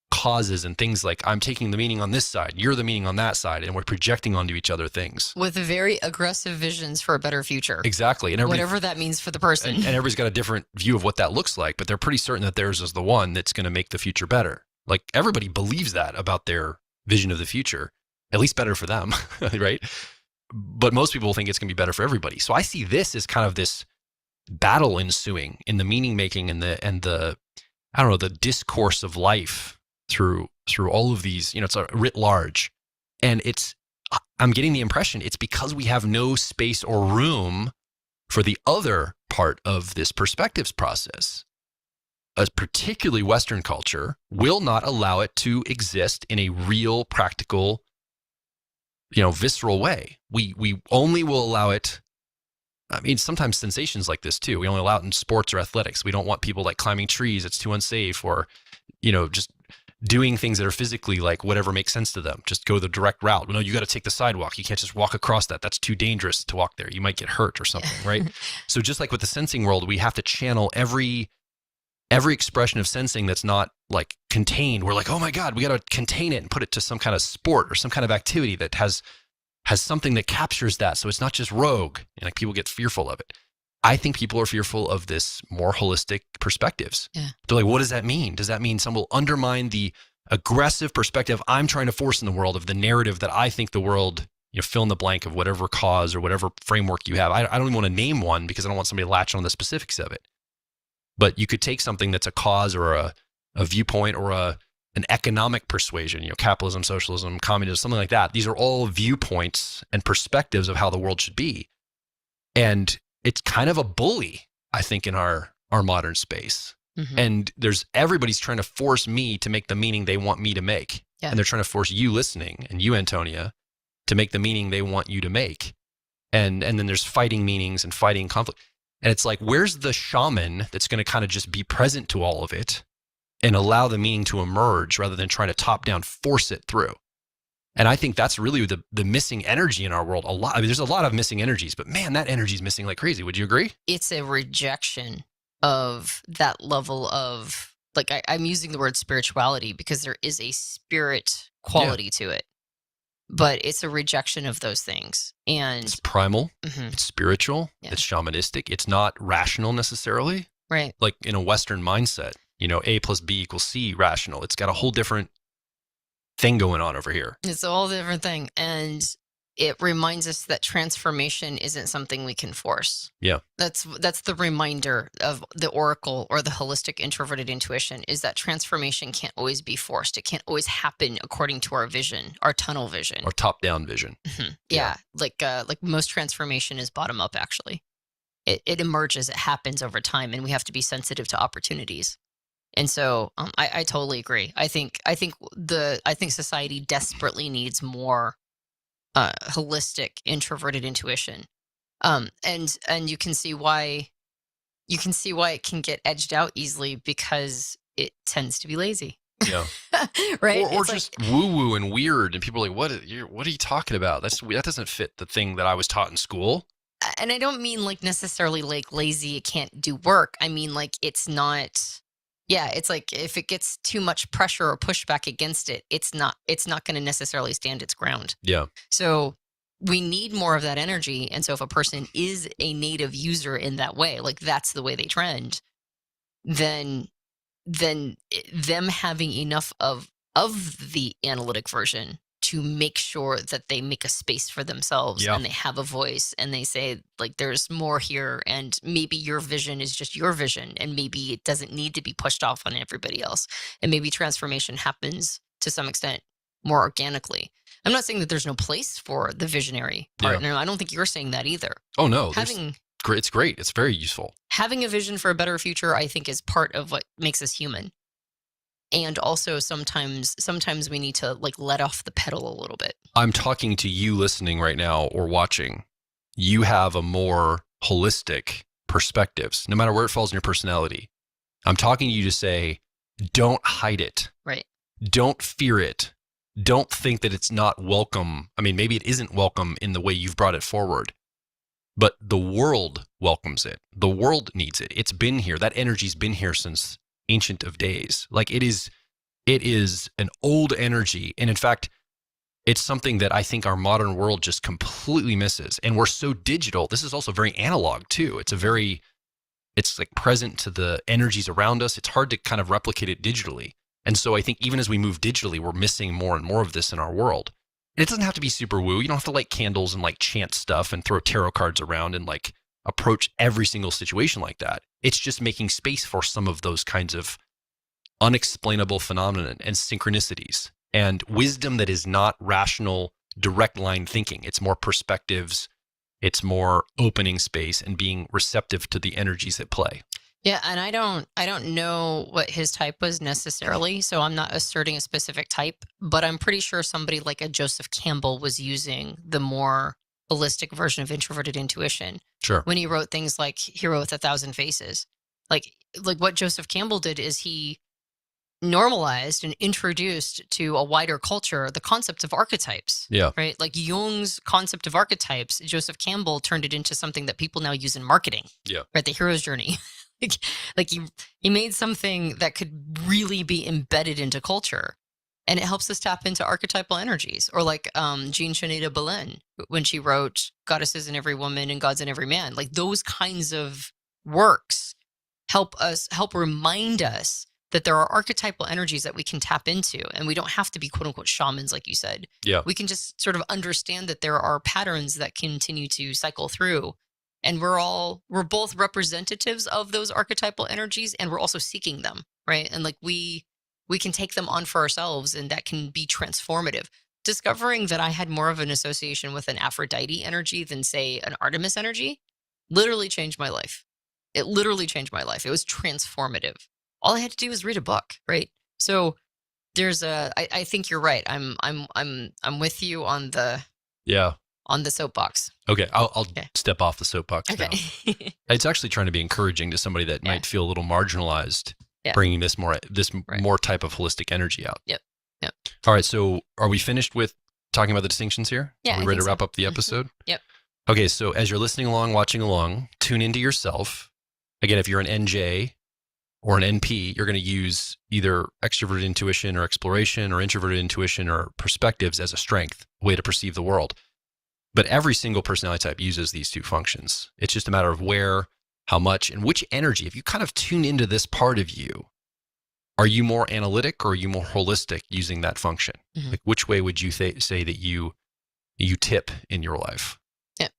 causes and things like I'm taking the meaning on this side, you're the meaning on that side, and we're projecting onto each other things.
With very aggressive visions for a better future.
Exactly. And
whatever that means for the person.
And everybody's got a different view of what that looks like, but they're pretty certain that theirs is the one that's going to make the future better. Like everybody believes that about their vision of the future, at least better for them, right? But most people think it's going to be better for everybody. So I see this as kind of this battle ensuing in the meaning making and the I don't know, the discourse of life through all of these, it's a writ large. And I'm getting the impression it's because we have no space or room for the other part of this perspectives process. A particularly Western culture will not allow it to exist in a real, practical, visceral way. We only will allow it I mean, sometimes sensations like this too. We only allow it in sports or athletics. We don't want people like climbing trees. It's too unsafe, or, just doing things that are physically like whatever makes sense to them. Just go the direct route. No, you got to take the sidewalk. You can't just walk across that. That's too dangerous to walk there. You might get hurt or something, right? So just like with the sensing world, we have to channel every expression of sensing that's not like contained. We're like, oh my God, we got to contain it and put it to some kind of sport or some kind of activity that has something that captures that. So it's not just rogue, and like people get fearful of it. I think people are fearful of this more holistic perspectives.
Yeah.
They're like, what does that mean? Does that mean some will undermine the aggressive perspective I'm trying to force in the world of the narrative that I think the world, fill in the blank of whatever cause or whatever framework you have. I don't even want to name one because I don't want somebody to latch on the specifics of it. But you could take something that's a cause or a viewpoint or an economic persuasion, capitalism, socialism, communism, something like that. These are all viewpoints and perspectives of how the world should be. And it's kind of a bully, I think, in our modern space.
Mm-hmm.
And everybody's trying to force me to make the meaning they want me to make.
Yeah.
And they're trying to force you listening and you, Antonia, to make the meaning they want you to make. And then there's fighting meanings and fighting conflict. And it's like, where's the shaman that's going to kind of just be present to all of it and allow the meaning to emerge rather than trying to top down force it through? And I think that's really the missing energy in our world. There's a lot of missing energies, but man, that energy is missing like crazy. Would you agree?
It's a rejection of that level of, like, I'm using the word spirituality because there is a spirit quality to it, but it's a rejection of those things. And
it's primal,
Mhm.
it's spiritual,
Yeah.
it's shamanistic. It's not rational necessarily.
Right.
Like in a Western mindset, A plus B equals C rational. It's got a whole different thing going on over here.
It's a whole different thing. And it reminds us that transformation isn't something we can force.
Yeah.
That's the reminder of the oracle or the holistic introverted intuition, is that transformation can't always be forced. It can't always happen according to our vision, our tunnel vision.
Or top-down vision.
Mhm.
Yeah.
Yeah. Like most transformation is bottom up, actually. It emerges, it happens over time, and we have to be sensitive to opportunities. And so I totally agree. I think society desperately needs more holistic introverted intuition. And you can see why it can get edged out easily, because it tends to be lazy.
Yeah.
Right?
Or
It's
just woo-woo and weird, and people are like, what are you talking about? That doesn't fit the thing that I was taught in school.
and I don't mean like necessarily like lazy, it can't do work. I mean, like, it's not. Yeah, it's like if it gets too much pressure or pushback against it, it's not going to necessarily stand its ground.
Yeah.
So we need more of that energy. And so if a person is a native user in that way, like that's the way they trend, then them having enough of the analytic version to make sure that they make a space for themselves,
Yeah.
and they have a voice, and they say, like, there's more here, and maybe your vision is just your vision, and maybe it doesn't need to be pushed off on everybody else, and maybe transformation happens to some extent more organically. I'm not saying that there's no place for the visionary partner. I don't think you're saying that either.
Oh no, it's great. It's very useful.
Having a vision for a better future, I think, is part of what makes us human. And also sometimes we need to like let off the pedal a little bit.
I'm talking to you listening right now or watching. You have a more holistic perspectives, no matter where it falls in your personality. I'm talking to you to say, don't hide it.
Right.
Don't fear it. Don't think that it's not welcome. I mean, maybe it isn't welcome in the way you've brought it forward, but the world welcomes it. The world needs it. It's been here. That energy's been here since ancient of days. Like it is an old energy. And in fact, it's something that I think our modern world just completely misses. And we're so digital. This is also very analog too. It's like present to the energies around us. It's hard to kind of replicate it digitally. And so I think even as we move digitally, we're missing more and more of this in our world. And it doesn't have to be super woo. You don't have to light candles and like chant stuff and throw tarot cards around and like approach every single situation like that. It's just making space for some of those kinds of unexplainable phenomena and synchronicities and wisdom that is not rational, direct line thinking. It's more perspectives. It's more opening space and being receptive to the energies at play.
Yeah, and I don't know what his type was necessarily, so I'm not asserting a specific type, but I'm pretty sure somebody like a Joseph Campbell was using the more holistic version of introverted intuition.
Sure.
When he wrote things like Hero with a Thousand Faces. Like what Joseph Campbell did is he normalized and introduced to a wider culture the concept of archetypes.
Yeah.
Right? Like Jung's concept of archetypes, Joseph Campbell turned it into something that people now use in marketing.
Yeah.
Right? The hero's journey. like he made something that could really be embedded into culture. And it helps us tap into archetypal energies. Or like Jean Shanita Boleyn, when she wrote Goddesses in Every Woman and Gods in Every Man. Like those kinds of works help remind us that there are archetypal energies that we can tap into. And we don't have to be quote unquote shamans, like you said.
Yeah.
We can just sort of understand that there are patterns that continue to cycle through. And we're both representatives of those archetypal energies, and we're also seeking them, right? And like we can take them on for ourselves, and that can be transformative. Discovering that I had more of an association with an Aphrodite energy than, say, an Artemis energy literally changed my life. It literally changed my life. It was transformative. All I had to do was read a book, right? So there's I think you're right. I'm with you on the soapbox.
Okay. I'll
Okay.
step off the soapbox now.
Okay.
It's actually trying to be encouraging to somebody that
Yeah.
might feel a little marginalized,
Yeah.
bringing this more
Right.
more type of holistic energy out.
Yep.
All right. So are we finished with talking about the distinctions here?
Yeah,
Are we
I
ready
think
to wrap
so.
up the episode?
Yep.
Okay. So as you're listening along, watching along, tune into yourself. Again, if you're an NJ or an NP, you're going to use either extroverted intuition or exploration, or introverted intuition or perspectives as a strength, way to perceive the world. But every single personality type uses these two functions. It's just a matter of where, how much, and which energy. If you kind of tune into this part of you, are you more analytic or are you more holistic using that function?
Mhm.
Like, which way would you say that you tip in your life?
Yeah.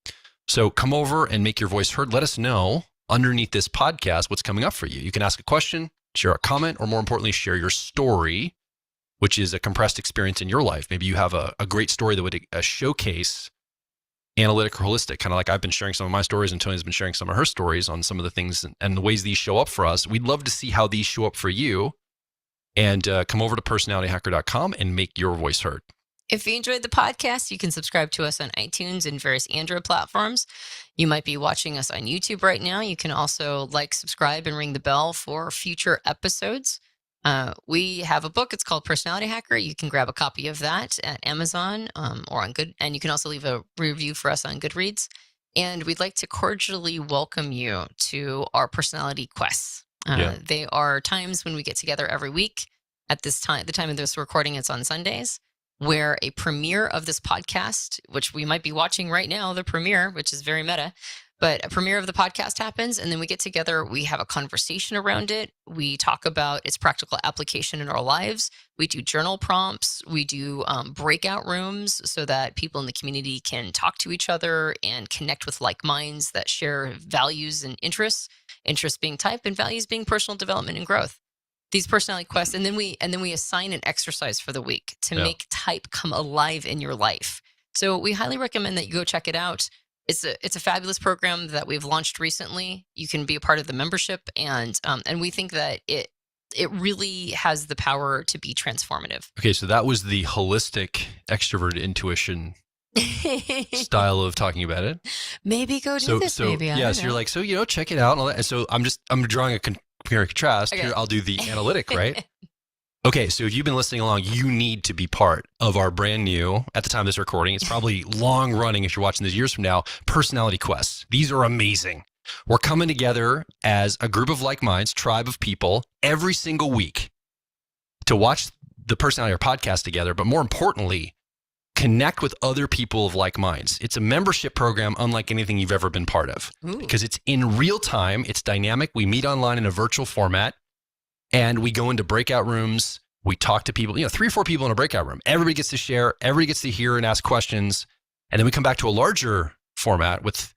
So come over and make your voice heard. Let us know underneath this podcast what's coming up for you. You can ask a question, share a comment, or more importantly, share your story, which is a compressed experience in your life. Maybe you have a great story that would showcase analytic or holistic, kind of like I've been sharing some of my stories and Tony's been sharing some of her stories on some of the things and the ways these show up for us. We'd love to see how these show up for you. And come over to personalityhacker.com and make your voice heard.
If you enjoyed the podcast, you can subscribe to us on iTunes and various Android platforms. You might be watching us on YouTube right now. You can also like, subscribe, and ring the bell for future episodes. We have a book. It's called Personality Hacker. You can grab a copy of that at Amazon or on Good. And you can also leave a review for us on Goodreads. And we'd like to cordially welcome you to our personality quests. They are times when we get together every week. At this time, the time of this recording, it's on Sundays, where a premiere of this podcast, which we might be watching right now, the premiere, which is very meta, but a premiere of the podcast happens, and then we get together, we have a conversation around it. We talk about its practical application in our lives. We do journal prompts. We do breakout rooms so that people in the community can talk to each other and connect with like minds that share values and interests being type and values being personal development and growth. These personality quests, and then we assign an exercise for the week to make type come alive in your life. So we highly recommend that you go check it out. It's a fabulous program that we've launched recently. You can be a part of the membership, and we think that it really has the power to be transformative.
Okay, so that was the holistic extroverted intuition style of talking about it.
Maybe go do this. Maybe I don't
so
know.
you're like, so check it out and all that. And so I'm drawing a compare and contrast.
Okay.
Here, I'll do the analytic, right? Okay, so if you've been listening along, you need to be part of our brand new, at the time of this recording, it's probably long running if you're watching this years from now, personality quests. These are amazing. We're coming together as a group of like minds, tribe of people, every single week to watch the Personality Hacker podcast together, but more importantly, connect with other people of like minds. It's a membership program unlike anything you've ever been part of.
Ooh.
Because it's in real time, it's dynamic. We meet online in a virtual format and we go into breakout rooms. We talk to people, 3 or 4 people in a breakout room. Everybody gets to share, everybody gets to hear and ask questions. And then we come back to a larger format with,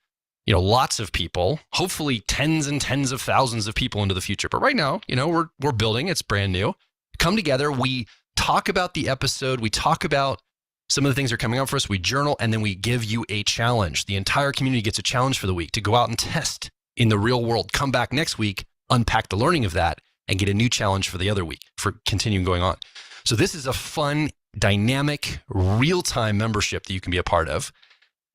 lots of people, hopefully tens and tens of thousands of people into the future. But right now, we're building, it's brand new. Come together, we talk about the episode, we talk about some of the things that are coming up for us, we journal, and then we give you a challenge. The entire community gets a challenge for the week to go out and test in the real world. Come back next week, unpack the learning of that, and get a new challenge for the other week for continuing going on. So this is a fun, dynamic, real-time membership that you can be a part of.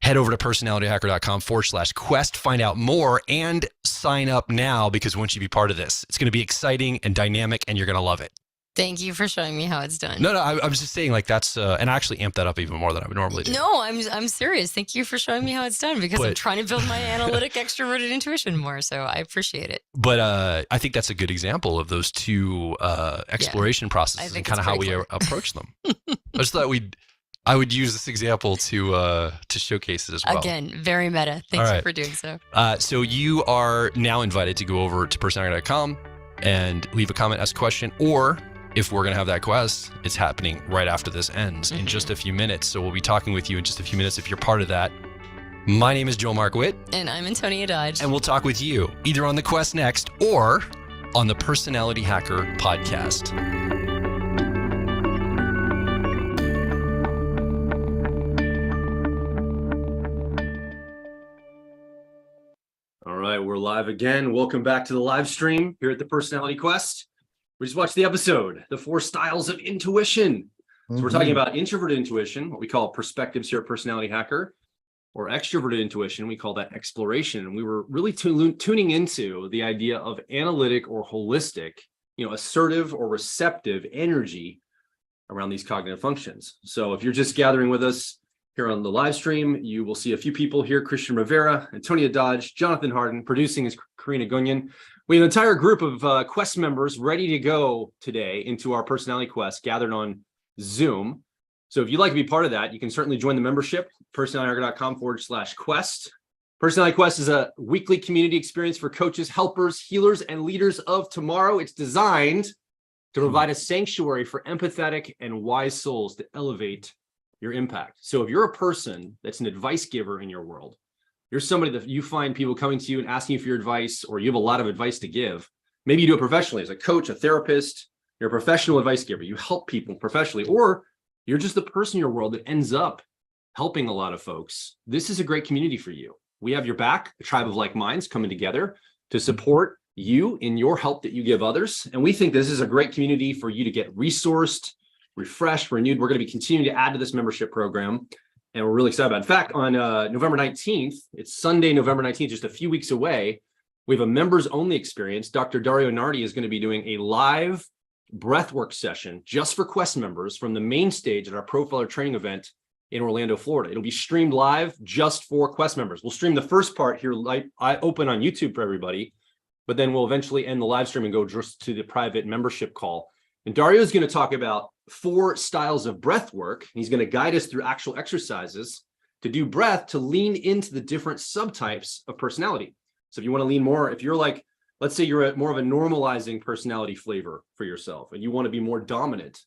head over to personalityhacker.com/quest, find out more, and sign up now, because once you be part of this, it's going to be exciting and dynamic, and you're going to love it.
Thank you for showing me how it's done.
No, I was just saying, like, that's, and I actually amped that up even more than I would normally do.
No, I'm serious. Thank you for showing me how it's done, because I'm trying to build my analytic extroverted intuition more. So I appreciate it.
But I think that's a good example of those two exploration processes and kind of how we approach them. I just thought I would use this example to showcase it as well.
Again, very meta. Thank you for doing so.
So you are now invited to go over to personality.com and leave a comment, ask a question, or if we're going to have that quest, it's happening right after this ends in just a few minutes. So we'll be talking with you in just a few minutes if you're part of that. My name is Joel Mark Witt.
And I'm Antonia Dodge.
And we'll talk with you either on the quest next or on the Personality Hacker podcast.
All right, we're live again. Welcome back to the live stream here at the Personality Quest. We just watched the episode, The 4 Styles of Intuition. So we're talking about introverted intuition, what we call perspectives here at Personality Hacker, or extroverted intuition, we call that exploration. And we were really tuning into the idea of analytic or holistic, assertive or receptive energy around these cognitive functions. So if you're just gathering with us here on the live stream, you will see a few people here: Christian Rivera, Antonia Dodge, Jonathan Harden. Producing is Karina Gunyan. We have an entire group of Quest members ready to go today into our Personality Quest, gathered on Zoom. So if you'd like to be part of that, you can certainly join the membership, personalityhacker.com/quest. Personality Quest is a weekly community experience for coaches, helpers, healers, and leaders of tomorrow. It's designed to provide a sanctuary for empathetic and wise souls to elevate your impact. So if you're a person that's an advice giver in your world, you're somebody that you find people coming to you and asking you for your advice, or you have a lot of advice to give. Maybe you do it professionally as a coach, a therapist. You're a professional advice giver. You help people professionally, or you're just the person in your world that ends up helping a lot of folks. This is a great community for you. We have your back, a tribe of like minds coming together to support you in your help that you give others. And we think this is a great community for you to get resourced, refreshed, renewed. We're going to be continuing to add to this membership program, and we're really excited about it. In fact, on November 19th, it's Sunday, November 19th, just a few weeks away, we have a members only experience. Dr. Dario Nardi is going to be doing a live breathwork session just for Quest members from the main stage at our Profiler training event in Orlando, Florida. It'll be streamed live just for Quest members. We'll stream the first part here open on YouTube for everybody, but then we'll eventually end the live stream and go just to the private membership call. And Dario is going to talk about 4 styles of breath work. He's going to guide us through actual exercises to do breath, to lean into the different subtypes of personality. So if you want to lean more, if you're like, let's say you're more of a normalizing personality flavor for yourself and you want to be more dominant,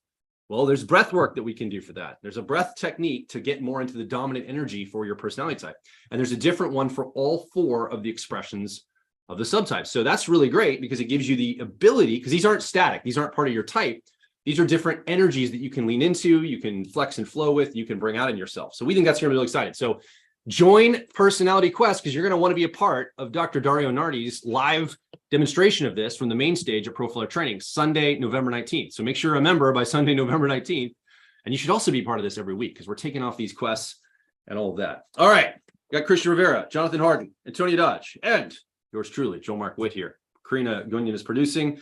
well, there's breath work that we can do for that. There's a breath technique to get more into the dominant energy for your personality type. And there's a different one for all 4 of the expressions of the subtypes. So that's really great because it gives you the ability, because these aren't static, these aren't part of your type. These are different energies that you can lean into, you can flex and flow with, you can bring out in yourself. So we think that's going to be really exciting. So join Personality Quest, because you're going to want to be a part of Dr. Dario Nardi's live demonstration of this from the main stage of Profiler Training, Sunday, November 19th. So make sure you're a member by Sunday, November 19th. And you should also be part of this every week, because we're taking off these quests and all of that. All right. Got Christian Rivera, Jonathan Harden, Antonia Dodge, and yours truly, Joel Mark Witt here. Karina Gunyan is producing.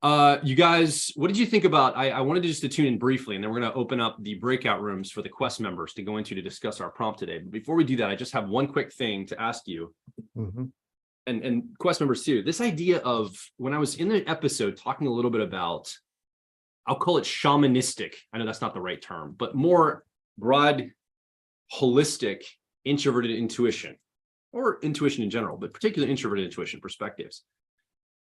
You guys, what did you think about, I wanted to just to tune in briefly, and then we're going to open up the breakout rooms for the Quest members to go into to discuss our prompt today. But before we do that, I just have one quick thing to ask you, and Quest members too. This idea of, when I was in the episode talking a little bit about, I'll call it shamanistic, I know that's not the right term, but more broad, holistic, introverted intuition, or intuition in general, but particularly introverted intuition perspectives.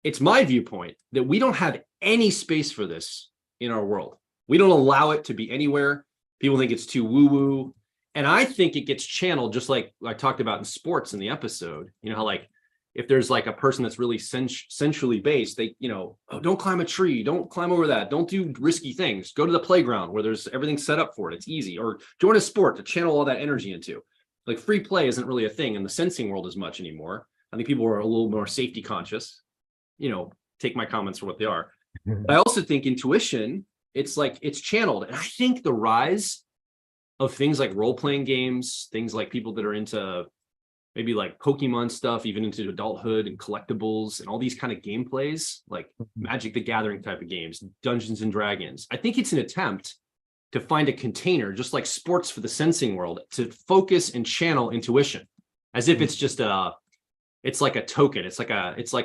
It's my viewpoint that we don't have any space for this in our world. We don't allow it to be anywhere. People think it's too woo-woo. And I think it gets channeled, just like I talked about in sports in the episode. You know how, like, if there's like a person that's really sensually based, they, oh, don't climb a tree, don't climb over that, don't do risky things, go to the playground where there's everything set up for it, it's easy, or join a sport to channel all that energy into. Like, free play isn't really a thing in the sensing world as much anymore. I think people are a little more safety conscious. Take my comments for what they are. But I also think intuition, it's like, it's channeled. And I think the rise of things like role-playing games, things like people that are into maybe like Pokemon stuff, even into adulthood and collectibles and all these kind of gameplays, like Magic the Gathering type of games, Dungeons and Dragons. I think it's an attempt to find a container, just like sports for the sensing world, to focus and channel intuition as if it's just it's like a token. It's like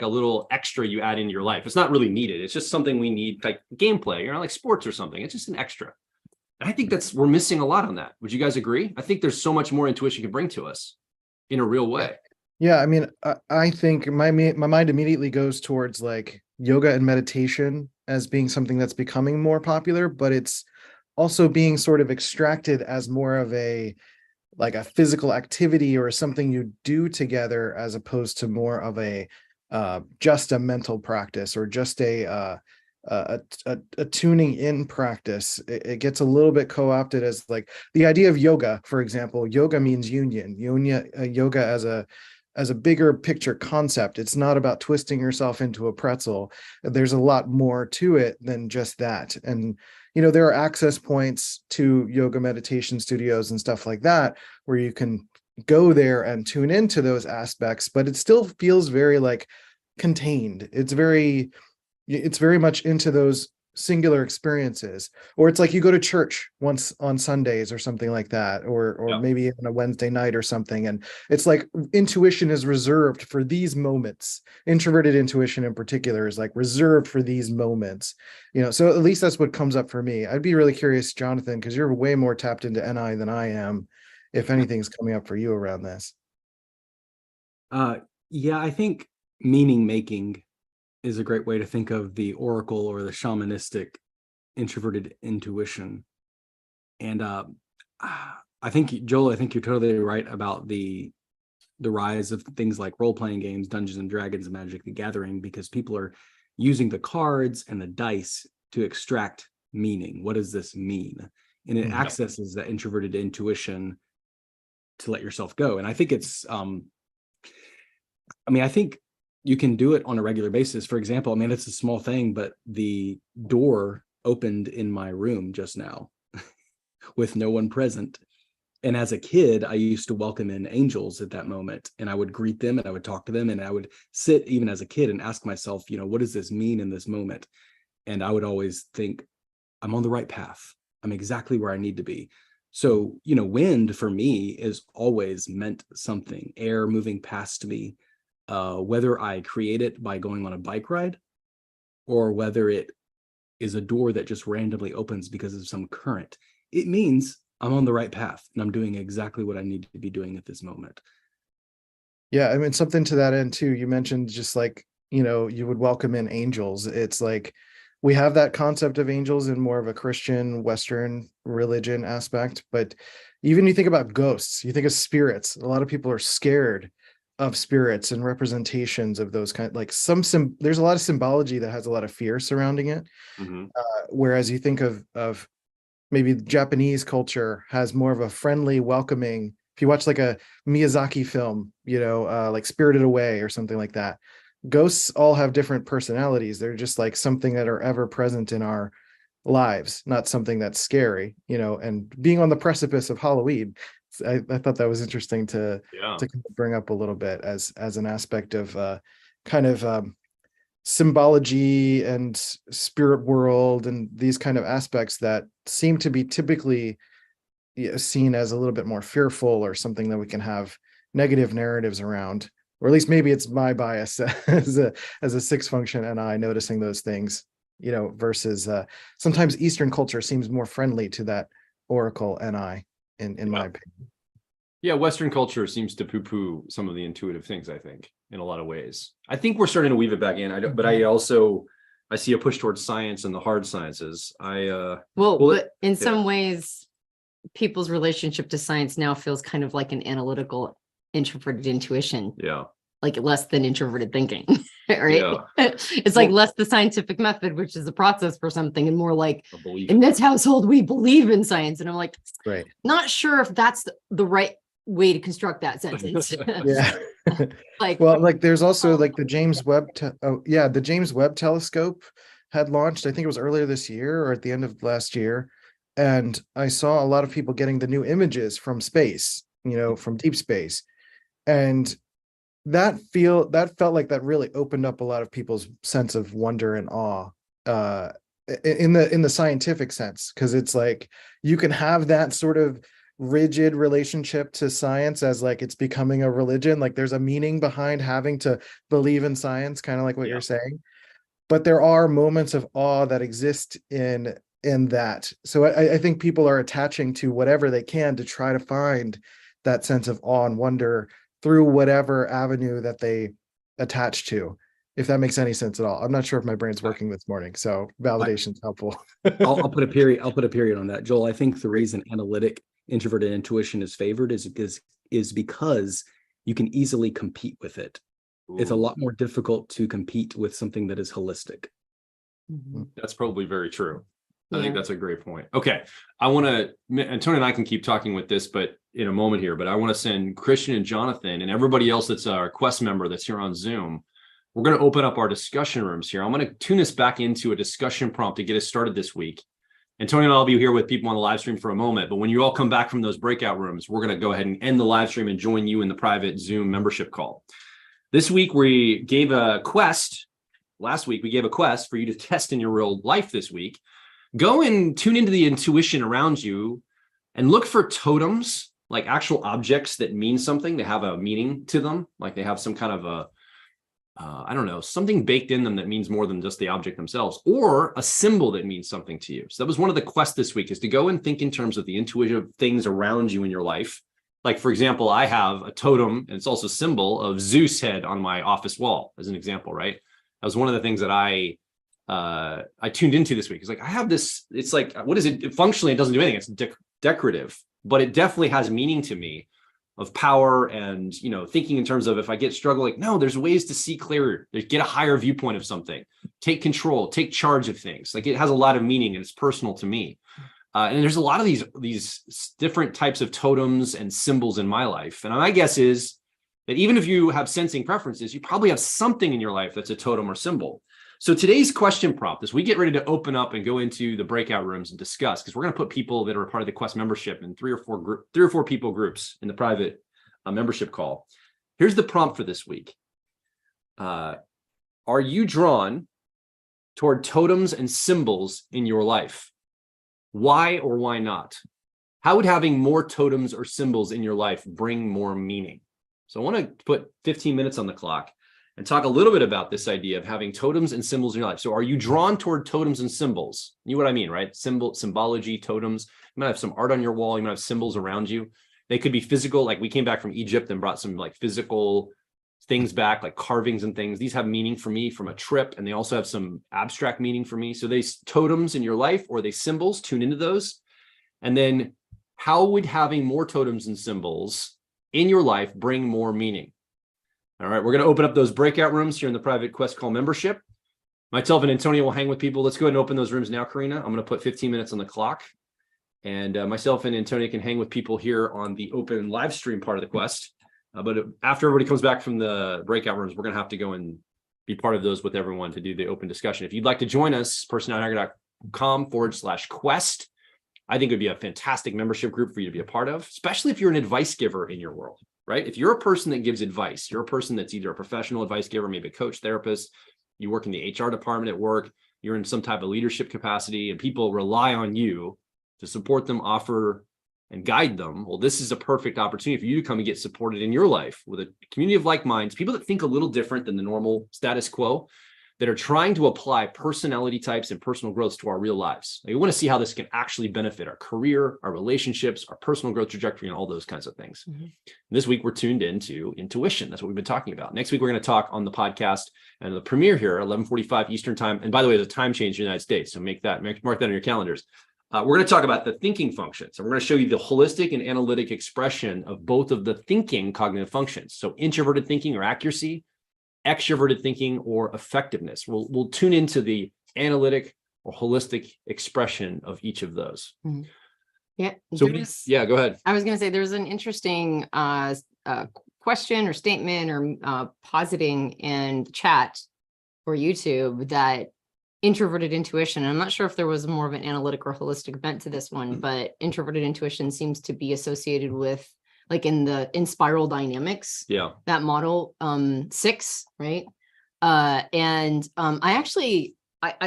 a little extra you add into your life. It's not really needed. It's just something we need, like gameplay, like sports or something. It's just an extra. And I think we're missing a lot on that. Would you guys agree? I think there's so much more intuition can bring to us in a real way.
Yeah, I mean, I think my mind immediately goes towards like yoga and meditation as being something that's becoming more popular, but it's also being sort of extracted as more of a physical activity or something you do together, as opposed to more of a just a mental practice or just a tuning in practice. It gets a little bit co-opted as like the idea of yoga, for example. Yoga means union. Yoga as a bigger picture concept. It's not about twisting yourself into a pretzel. There's a lot more to it than just that. And there are access points to yoga meditation studios and stuff like that where you can go there and tune into those aspects, but it still feels very like contained. It's very much into those singular experiences. Or it's like you go to church once on Sundays or something like that, or maybe on a Wednesday night or something, and it's like intuition is reserved for these moments. Introverted intuition in particular is like reserved for these moments. So at least that's what comes up for me. I'd be really curious, Jonathan, because you're way more tapped into NI than I am, if anything's coming up for you around this.
Yeah, I think meaning making is a great way to think of the oracle or the shamanistic introverted intuition. And I think, Joel, you're totally right about the rise of things like role-playing games, Dungeons and Dragons, and Magic the Gathering, because people are using the cards and the dice to extract meaning. What does this mean? And it accesses that introverted intuition to let yourself go. And I think it's I think you can do it on a regular basis. For example, it's a small thing, but the door opened in my room just now with no one present. And as a kid, I used to welcome in angels at that moment, and I would greet them and I would talk to them, and I would sit even as a kid and ask myself, what does this mean in this moment? And I would always think, I'm on the right path. I'm exactly where I need to be. So, wind for me is always meant something. Air moving past me, whether I create it by going on a bike ride or whether it is a door that just randomly opens because of some current, it means I'm on the right path and I'm doing exactly what I need to be doing at this moment.
Yeah, something to that end too. You mentioned just like, you would welcome in angels. It's like we have that concept of angels in more of a Christian Western religion aspect, but even you think about ghosts, you think of spirits. A lot of people are scared of spirits and representations of those kind, like there's a lot of symbology that has a lot of fear surrounding it. Whereas you think of maybe Japanese culture has more of a friendly, welcoming. If you watch like a Miyazaki film, like Spirited Away or something like that, ghosts all have different personalities. They're just like something that are ever present in our lives, not something that's scary, and being on the precipice of Halloween. I thought that was interesting to bring up a little bit as an aspect of symbology and spirit world and these kind of aspects that seem to be typically seen as a little bit more fearful or something that we can have negative narratives around, or at least maybe it's my bias as a six function and I noticing those things, versus sometimes Eastern culture seems more friendly to that oracle NI in my opinion.
Yeah, Western culture seems to poo-poo some of the intuitive things, I think, in a lot of ways. I think we're starting to weave it back in. But I see a push towards science and the hard sciences.
But in some ways, people's relationship to science now feels kind of like an analytical introverted intuition.
Yeah.
Like less than introverted thinking, right? Yeah. It's like less the scientific method, which is a process for something, and more like in this household, we believe in science. And I'm like,
right.
Not sure if that's the right way to construct that sentence.
Yeah. There's also like the James Webb, the James Webb telescope had launched, I think it was earlier this year or at the end of last year. and I saw a lot of people getting the new images from space, from deep space. And that felt like that really opened up a lot of people's sense of wonder and awe, in the scientific sense, because it's like you can have that sort of rigid relationship to science as like it's becoming a religion, like there's a meaning behind having to believe in science, kind of like what you're saying, but there are moments of awe that exist in that. So I think people are attaching to whatever they can to try to find that sense of awe and wonder through whatever avenue that they attach to, if that makes any sense at all. I'm not sure if my brain's working this morning, so validation's helpful.
I'll put a period. I'll put a period on that, Joel. I think the reason analytic, introverted intuition is favored is because you can easily compete with it. It's a lot more difficult to compete with something that is holistic.
That's probably very true. I
Yeah.
think that's a great point. Okay. I want to, Antonia and I can keep talking with this, but in a moment here, but I want to send Christian and Jonathan and everybody else that's our Quest member that's here on Zoom. We're going to open up our discussion rooms here. I'm going to tune us back into a discussion prompt to get us started this week. Antonia and I'll be here with people on the live stream for a moment, but when you all come back from those breakout rooms, we're going to go ahead and end the live stream and join you in the private Zoom membership call. This week, we gave a quest. Last week, we gave a quest for you to test in your real life this week. Go and tune into the intuition around you and look for totems, like actual objects that mean something. They have a meaning to them, like they have some kind of a, I don't know, something baked in them that means more than just the object themselves, or a symbol that means something to you. So that was one of the quests this week, is to go and think in terms of the intuitive things around you in your life. Like, for example, I have a totem, and it's also a symbol of Zeus head on my office wall, as an example, right? That was one of the things that I tuned into this week. It's like, I have this, it's like, what is it? Functionally, it doesn't do anything. It's decorative, but it definitely has meaning to me of power and, thinking in terms of if I get struggle, like, no, there's ways to see clearer, get a higher viewpoint of something, take control, take charge of things. Like, it has a lot of meaning and it's personal to me. And there's a lot of these different types of totems and symbols in my life. And my guess is that even if you have sensing preferences, you probably have something in your life that's a totem or symbol. So today's question prompt, as we get ready to open up and go into the breakout rooms and discuss, because we're going to put people that are part of the Quest membership in three or four people groups in the private membership call. Here's the prompt for this week. Are you drawn toward totems and symbols in your life? Why or why not? How would having more totems or symbols in your life bring more meaning? So I want to put 15 minutes on the clock and talk a little bit about this idea of having totems and symbols in your life. So are you drawn toward totems and symbols? You know what I mean, right? Symbology, totems. You might have some art on your wall. You might have symbols around you. They could be physical. Like, we came back from Egypt and brought some like physical things back, like carvings and things. These have meaning for me from a trip, and they also have some abstract meaning for me. So they totems in your life, or they symbols, tune into those. And then how would having more totems and symbols in your life bring more meaning? All right, we're going to open up those breakout rooms here in the private Quest Call membership. Myself and Antonia will hang with people. Let's go ahead and open those rooms now, Karina. I'm going to put 15 minutes on the clock. And myself and Antonia can hang with people here on the open live stream part of the Quest. But after everybody comes back from the breakout rooms, we're going to have to go and be part of those with everyone to do the open discussion. If you'd like to join us, personalityhacker.com/quest. I think it would be a fantastic membership group for you to be a part of, especially if you're an advice giver in your world, right? If you're a person that gives advice, you're a person that's either a professional advice giver, maybe a coach, therapist, you work in the HR department at work, you're in some type of leadership capacity, and people rely on you to support them, offer, and guide them. Well, this is a perfect opportunity for you to come and get supported in your life with a community of like minds, people that think a little different than the normal status quo, that are trying to apply personality types and personal growths to our real lives. We want to see how this can actually benefit our career, our relationships, our personal growth trajectory, and all those kinds of things. Mm-hmm. This week, we're tuned into intuition. That's what we've been talking about. Next week, we're going to talk on the podcast and the premiere here, 11:45 Eastern time. And by the way, there's a time change in the United States, so mark that on your calendars. We're going to talk about the thinking functions, and we're going to show you the holistic and analytic expression of both of the thinking cognitive functions. So introverted thinking or accuracy, extroverted thinking or effectiveness. We'll tune into the analytic or holistic expression of each of those.
Mm-hmm. Yeah.
So yeah, go ahead.
I was going to say there's an interesting question or statement or positing in the chat or YouTube that introverted intuition. I'm not sure if there was more of an analytic or holistic bent to this one, but introverted intuition seems to be associated with, like, in spiral dynamics,
Yeah.
that model, 6, right? I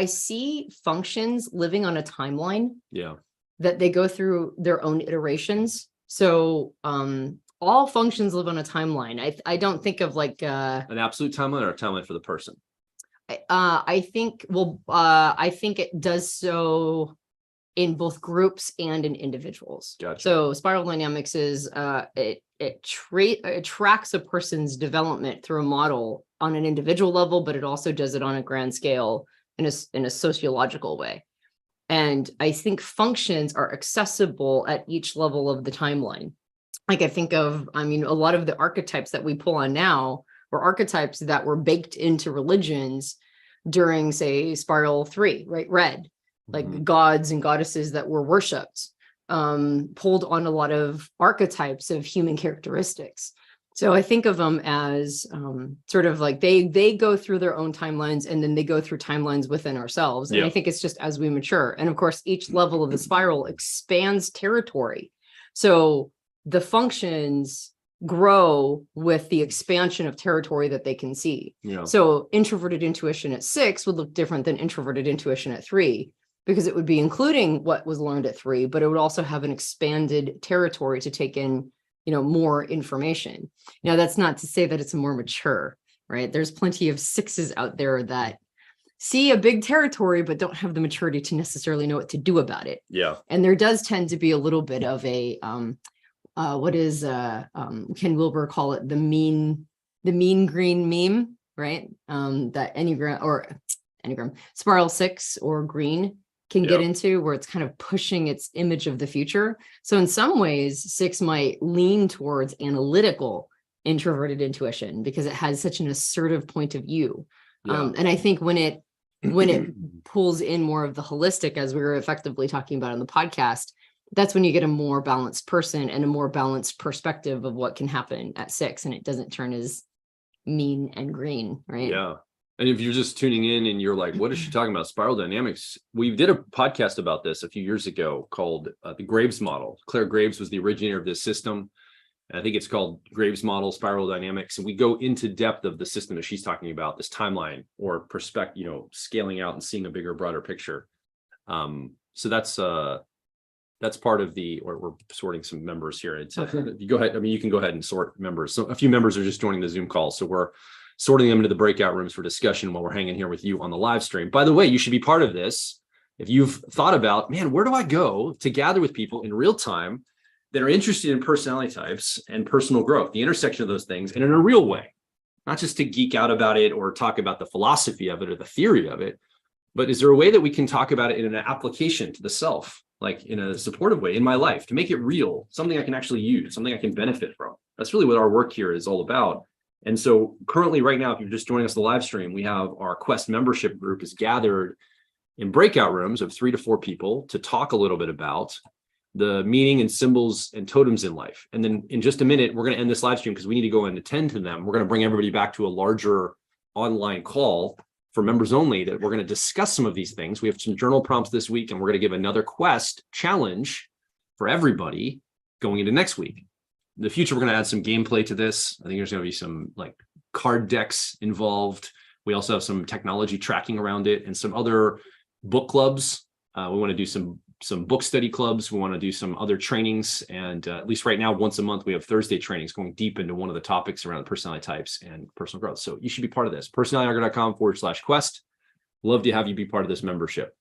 see functions living on a timeline
Yeah.
that they go through their own iterations. So all functions live on a timeline. I don't think of like
An absolute timeline or a timeline for the person.
I think it does so in both groups and in individuals.
Gotcha.
So spiral dynamics is it tracks a person's development through a model on an individual level, but it also does it on a grand scale in a sociological way. And I think functions are accessible at each level of the timeline. Like I mean, a lot of the archetypes that we pull on now were archetypes that were baked into religions during, say, Spiral 3, right? Red, like gods and goddesses that were worshipped, pulled on a lot of archetypes of human characteristics. So I think of them as sort of like they go through their own timelines, and then they go through timelines within ourselves. And I think it's just as we mature. And of course, each level of the spiral expands territory. So the functions grow with the expansion of territory that they can see.
Yeah.
So introverted intuition at 6 would look different than introverted intuition at 3, because it would be including what was learned at 3, but it would also have an expanded territory to take in, more information. Now, that's not to say that it's more mature, right? There's plenty of 6s out there that see a big territory, but don't have the maturity to necessarily know what to do about it.
Yeah.
And there does tend to be a little bit of a, Ken Wilber call it the mean green meme, right? That Enneagram spiral 6 or green can get into, where it's kind of pushing its image of the future. So in some ways, 6 might lean towards analytical introverted intuition because it has such an assertive point of view. And I think when it pulls in more of the holistic, as we were effectively talking about on the podcast, that's when you get a more balanced person and a more balanced perspective of what can happen at 6, and it doesn't turn as mean and green, right?
Yeah. And if you're just tuning in and you're like, what is she talking about? Spiral dynamics. We did a podcast about this a few years ago called the Graves model. Claire Graves was the originator of this system. And I think it's called Graves model, spiral dynamics. And we go into depth of the system that she's talking about, this timeline or perspective, scaling out and seeing a bigger, broader picture. So that's part of or we're sorting some members here. You go ahead. I mean, you can go ahead and sort members. So a few members are just joining the Zoom call. So we're sorting them into the breakout rooms for discussion while we're hanging here with you on the live stream. By the way, you should be part of this. If you've thought about, man, where do I go to gather with people in real time that are interested in personality types and personal growth, the intersection of those things, and in a real way, not just to geek out about it or talk about the philosophy of it or the theory of it, but is there a way that we can talk about it in an application to the self, like in a supportive way in my life, to make it real, something I can actually use, something I can benefit from? That's really what our work here is all about. And so currently right now, if you're just joining us the live stream, we have our Quest membership group is gathered in breakout rooms of 3 to 4 people to talk a little bit about the meaning and symbols and totems in life. And then in just a minute, we're going to end this live stream because we need to go and attend to them. We're going to bring everybody back to a larger online call for members only that we're going to discuss some of these things. We have some journal prompts this week, and we're going to give another Quest challenge for everybody going into next week. In the future, we're going to add some gameplay to this. I think there's going to be some like card decks involved. We also have some technology tracking around it and some other book clubs. We want to do some book study clubs. We want to do some other trainings. And at least right now, once a month, we have Thursday trainings going deep into one of the topics around personality types and personal growth. So you should be part of this. personalityarger.com/quest. Love to have you be part of this membership.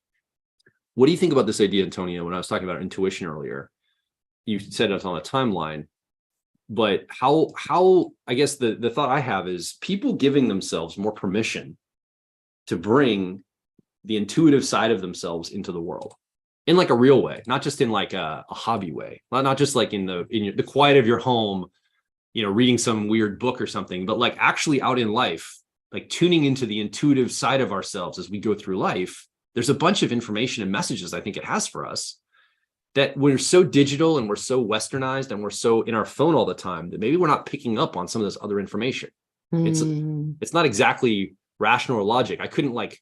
What do you think about this idea, Antonia? When I was talking about intuition earlier, you said it's on a timeline. But how I guess the thought I have is people giving themselves more permission to bring the intuitive side of themselves into the world in like a real way, not just in like a hobby way, not just like in the quiet of your home, reading some weird book or something, but like actually out in life, like tuning into the intuitive side of ourselves as we go through life. There's a bunch of information and messages I think it has for us that we're so digital and we're so westernized and we're so in our phone all the time that maybe we're not picking up on some of this other information. It's not exactly rational or logic. I couldn't like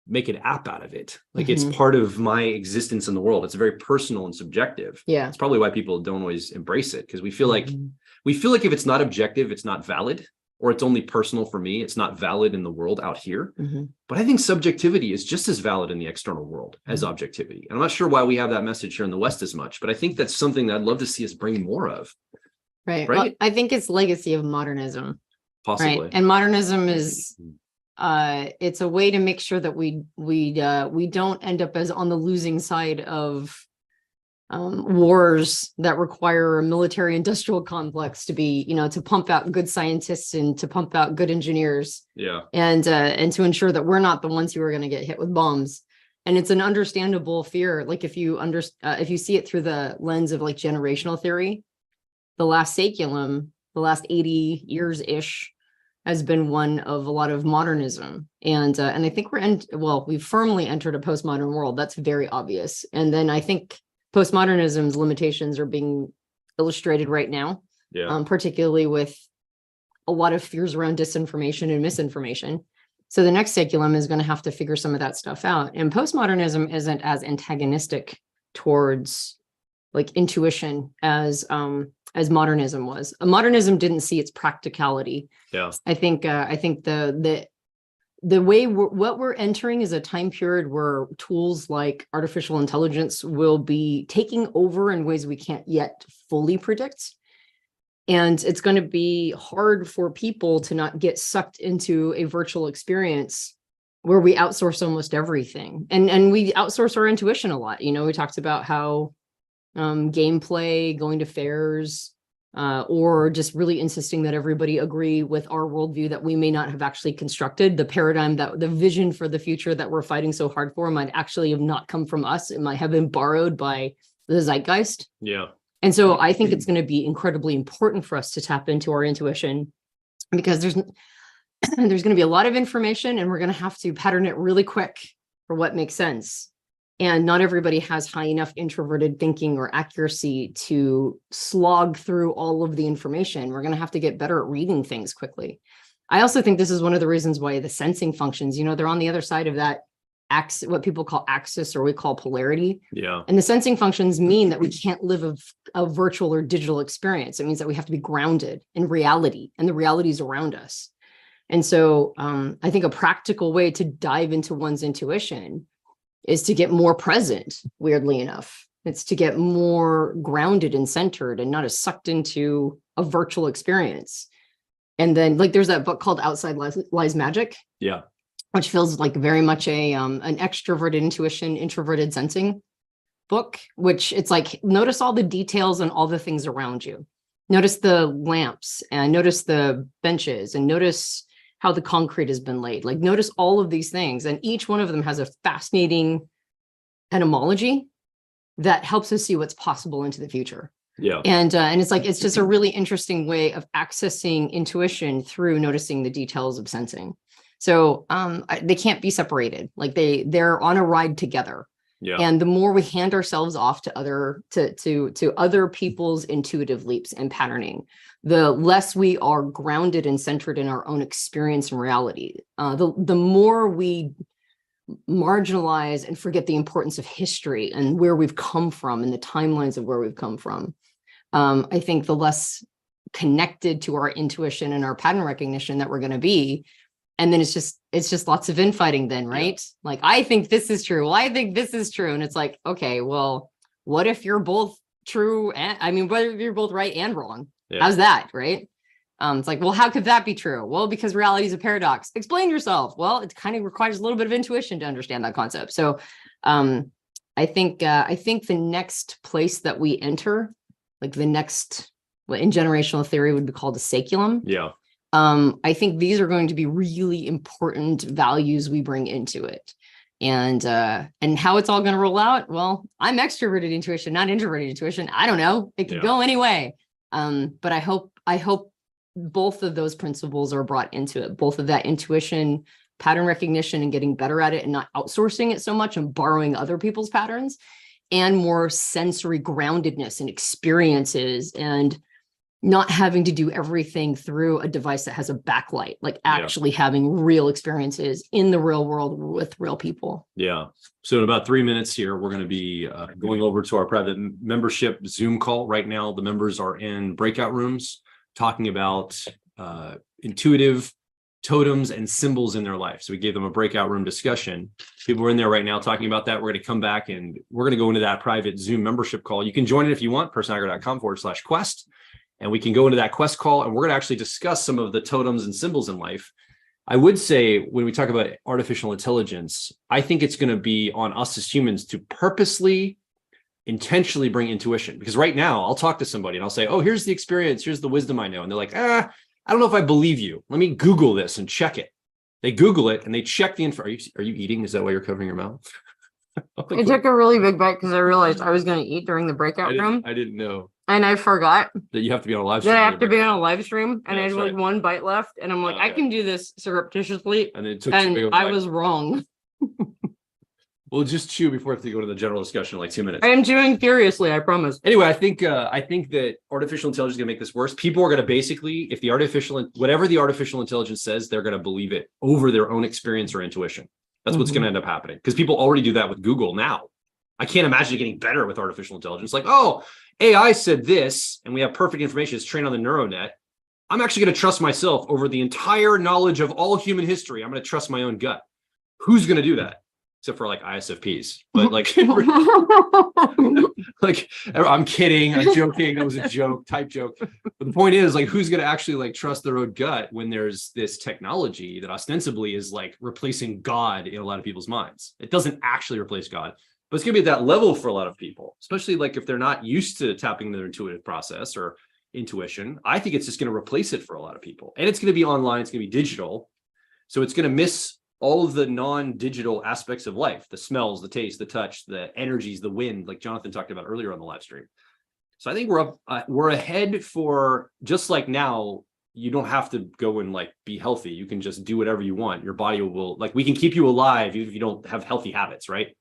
make an app out of it. Like it's part of my existence in the world. It's very personal and subjective.
Yeah.
It's probably why people don't always embrace it, because we feel like if it's not objective, it's not valid, or it's only personal for me. It's not valid in the world out here. But I think subjectivity is just as valid in the external world as objectivity. And I'm not sure why we have that message here in the West as much, but I think that's something that I'd love to see us bring more of.
Right.
Right?
Well, I think it's legacy of modernism.
Possibly.
Right. And modernism is it's a way to make sure that we don't end up as on the losing side of wars that require a military industrial complex to be, to pump out good scientists and to pump out good engineers.
Yeah.
And to ensure that we're not the ones who are going to get hit with bombs. And it's an understandable fear. Like if you see it through the lens of like generational theory, the last saculum, the last 80 years ish, has been one of a lot of modernism. And I think we've firmly entered a postmodern world. That's very obvious. And then I think postmodernism's limitations are being illustrated right now, particularly with a lot of fears around disinformation and misinformation. So the next saculum is going to have to figure some of that stuff out. And postmodernism isn't as antagonistic towards like intuition as modernism was. Modernism didn't see its practicality.
Yeah.
I think the way what we're entering is a time period where tools like artificial intelligence will be taking over in ways we can't yet fully predict. And it's going to be hard for people to not get sucked into a virtual experience where we outsource almost everything. And we outsource our intuition a lot. We talked about how gameplay, going to fairs, or just really insisting that everybody agree with our worldview that we may not have actually constructed. The paradigm, that the vision for the future that we're fighting so hard for might actually have not come from us. It might have been borrowed by the zeitgeist.
Yeah.
And so I think it's going to be incredibly important for us to tap into our intuition, because there's going to be a lot of information and we're going to have to pattern it really quick for what makes sense. And not everybody has high enough introverted thinking or accuracy to slog through all of the information. We're going to have to get better at reading things quickly. I also think this is one of the reasons why the sensing functions, they're on the other side of that axis, what people call axis, or we call polarity.
Yeah.
And the sensing functions mean that we can't live a virtual or digital experience. It means that we have to be grounded in reality, and the reality is around us. And so I think a practical way to dive into one's intuition is to get more present, weirdly enough. It's to get more grounded and centered and not as sucked into a virtual experience. And then like there's that book called Outside Lies Magic.
Yeah.
Which feels like very much an extroverted intuition, introverted sensing book, which it's like, notice all the details and all the things around you. Notice the lamps and notice the benches and notice how the concrete has been laid. Like notice all of these things. And each one of them has a fascinating etymology that helps us see what's possible into the future.
Yeah.
And it's like, it's just a really interesting way of accessing intuition through noticing the details of sensing. So they can't be separated. Like they're on a ride together.
Yeah.
And the more we hand ourselves off to other people's intuitive leaps and patterning, the less we are grounded and centered in our own experience and reality. The more we marginalize and forget the importance of history and where we've come from and the timelines of where we've come from, I think the less connected to our intuition and our pattern recognition that we're going to be. And then it's just lots of infighting then, right? Yeah. Like, I think this is true. Well, I think this is true. And it's like, okay, well, what if you're both true? What if you're both right and wrong? Yeah. How's that, right? It's like, well, how could that be true? Well, because reality is a paradox. Explain yourself. Well, it kind of requires a little bit of intuition to understand that concept. So I think the next place that we enter, like the next, what in generational theory would be called a saculum.
Yeah.
I think these are going to be really important values we bring into it. And how it's all going to roll out. Well, I'm extroverted intuition, not introverted intuition. I don't know. It could go anyway. But I hope both of those principles are brought into it, both of that intuition, pattern recognition, and getting better at it and not outsourcing it so much and borrowing other people's patterns, and more sensory groundedness and experiences and not having to do everything through a device that has a backlight, like actually having real experiences in the real world with real people.
Yeah. So in about 3 minutes here, we're going to be going over to our private membership Zoom call. Right now, the members are in breakout rooms talking about intuitive totems and symbols in their life. So we gave them a breakout room discussion. People are in there right now talking about that. We're going to come back and we're going to go into that private Zoom membership call. You can join it if you want, personaggro.com/quest. And we can go into that quest call and we're going to actually discuss some of the totems and symbols in life. I would say when we talk about artificial intelligence, I think it's going to be on us as humans to purposely, intentionally bring intuition. Because right now I'll talk to somebody and I'll say, oh, here's the experience. Here's the wisdom I know. And they're like, I don't know if I believe you. Let me Google this and check it. They Google it and they check the info. Are you eating? Is that why you're covering your mouth?
I took a really big bite because I realized I was going to eat during the breakout room.
I didn't know.
And I forgot
That you have to be on a live stream.
that I have to be on a live stream. And
Yeah,
I had
that's
like
right.
one bite left. And I'm like, I
Okay.
can do this surreptitiously.
And it took too big of
And
a
I
bite.
was wrong.
We'll just chew before we have to go to the general discussion in like 2 minutes.
I am chewing furiously, I promise.
Anyway, I think that artificial intelligence is going to make this worse. People are going to basically, if whatever the artificial intelligence says, they're going to believe it over their own experience or intuition. That's what's going to end up happening because people already do that with Google now. I can't imagine it getting better with artificial intelligence. Like, oh, AI said this, and we have perfect information. It's trained on the neural net. I'm actually going to trust myself over the entire knowledge of all human history. I'm going to trust my own gut. Who's going to do that? Except for like ISFPs, but like, like I'm kidding, I'm joking. That was a joke, type joke. But the point is, like, who's going to actually like trust their own gut when there's this technology that ostensibly is like replacing God in a lot of people's minds? It doesn't actually replace God, but it's going to be at that level for a lot of people, especially like if they're not used to tapping their intuitive process or intuition. I think it's just going to replace it for a lot of people, and it's going to be online. It's going to be digital, so it's going to miss all of the non-digital aspects of life, the smells, the taste, the touch, the energies, the wind, like Jonathan talked about earlier on the live stream. So I think we're ahead for, just like now, you don't have to go and like be healthy. You can just do whatever you want. Your body will, like, we can keep you alive even if you don't have healthy habits, right?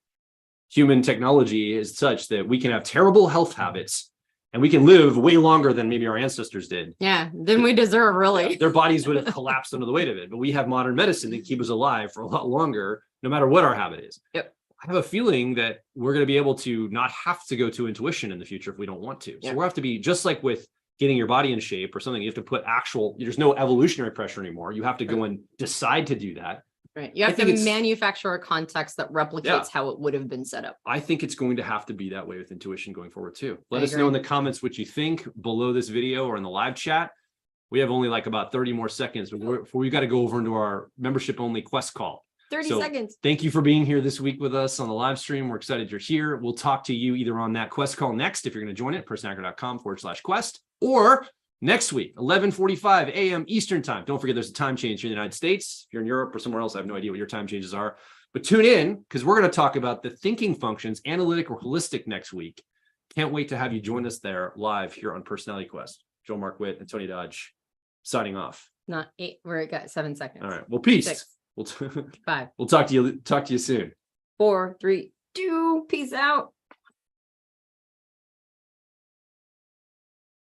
Human technology is such that we can have terrible health habits and we can live way longer than maybe our ancestors did.
Yeah, then we deserve, really.
Their bodies would have collapsed under the weight of it. But we have modern medicine that keep us alive for a lot longer, no matter what our habit is.
Yep.
I have a feeling that we're going to be able to not have to go to intuition in the future if we don't want to. So
Yep.
we'll have to be, just like with getting your body in shape or something, you have to put there's no evolutionary pressure anymore. You have to go and decide to do that.
Right. You
I
have
think
to
it's-
manufacture a context that replicates
Yeah.
how it would have been set up.
I think it's going to have to be that way with intuition going forward too. Let
I
us know in
agree.
the comments what you think below this video or in the live chat. We have only like about 30 more seconds before we got to go over into our membership only quest call.
30
So,
seconds.
Thank you for being here this week with us on the live stream. We're excited you're here. We'll talk to you either on that quest call next, if you're going to join it, personaggro.com/quest, or next week, 11:45 a.m. Eastern time. Don't forget there's a time change here in the United States. If you're in Europe or somewhere else, I have no idea what your time changes are. But tune in because we're going to talk about the thinking functions, analytic or holistic, next week. Can't wait to have you join us there live here on Personality Quest. Joel Mark Witt, Antonia Dodge, signing off.
Not 8. We're at 7 seconds.
All right. Well, peace.
6,
We'll
5,
talk to you soon.
4, 3, 2. Peace out.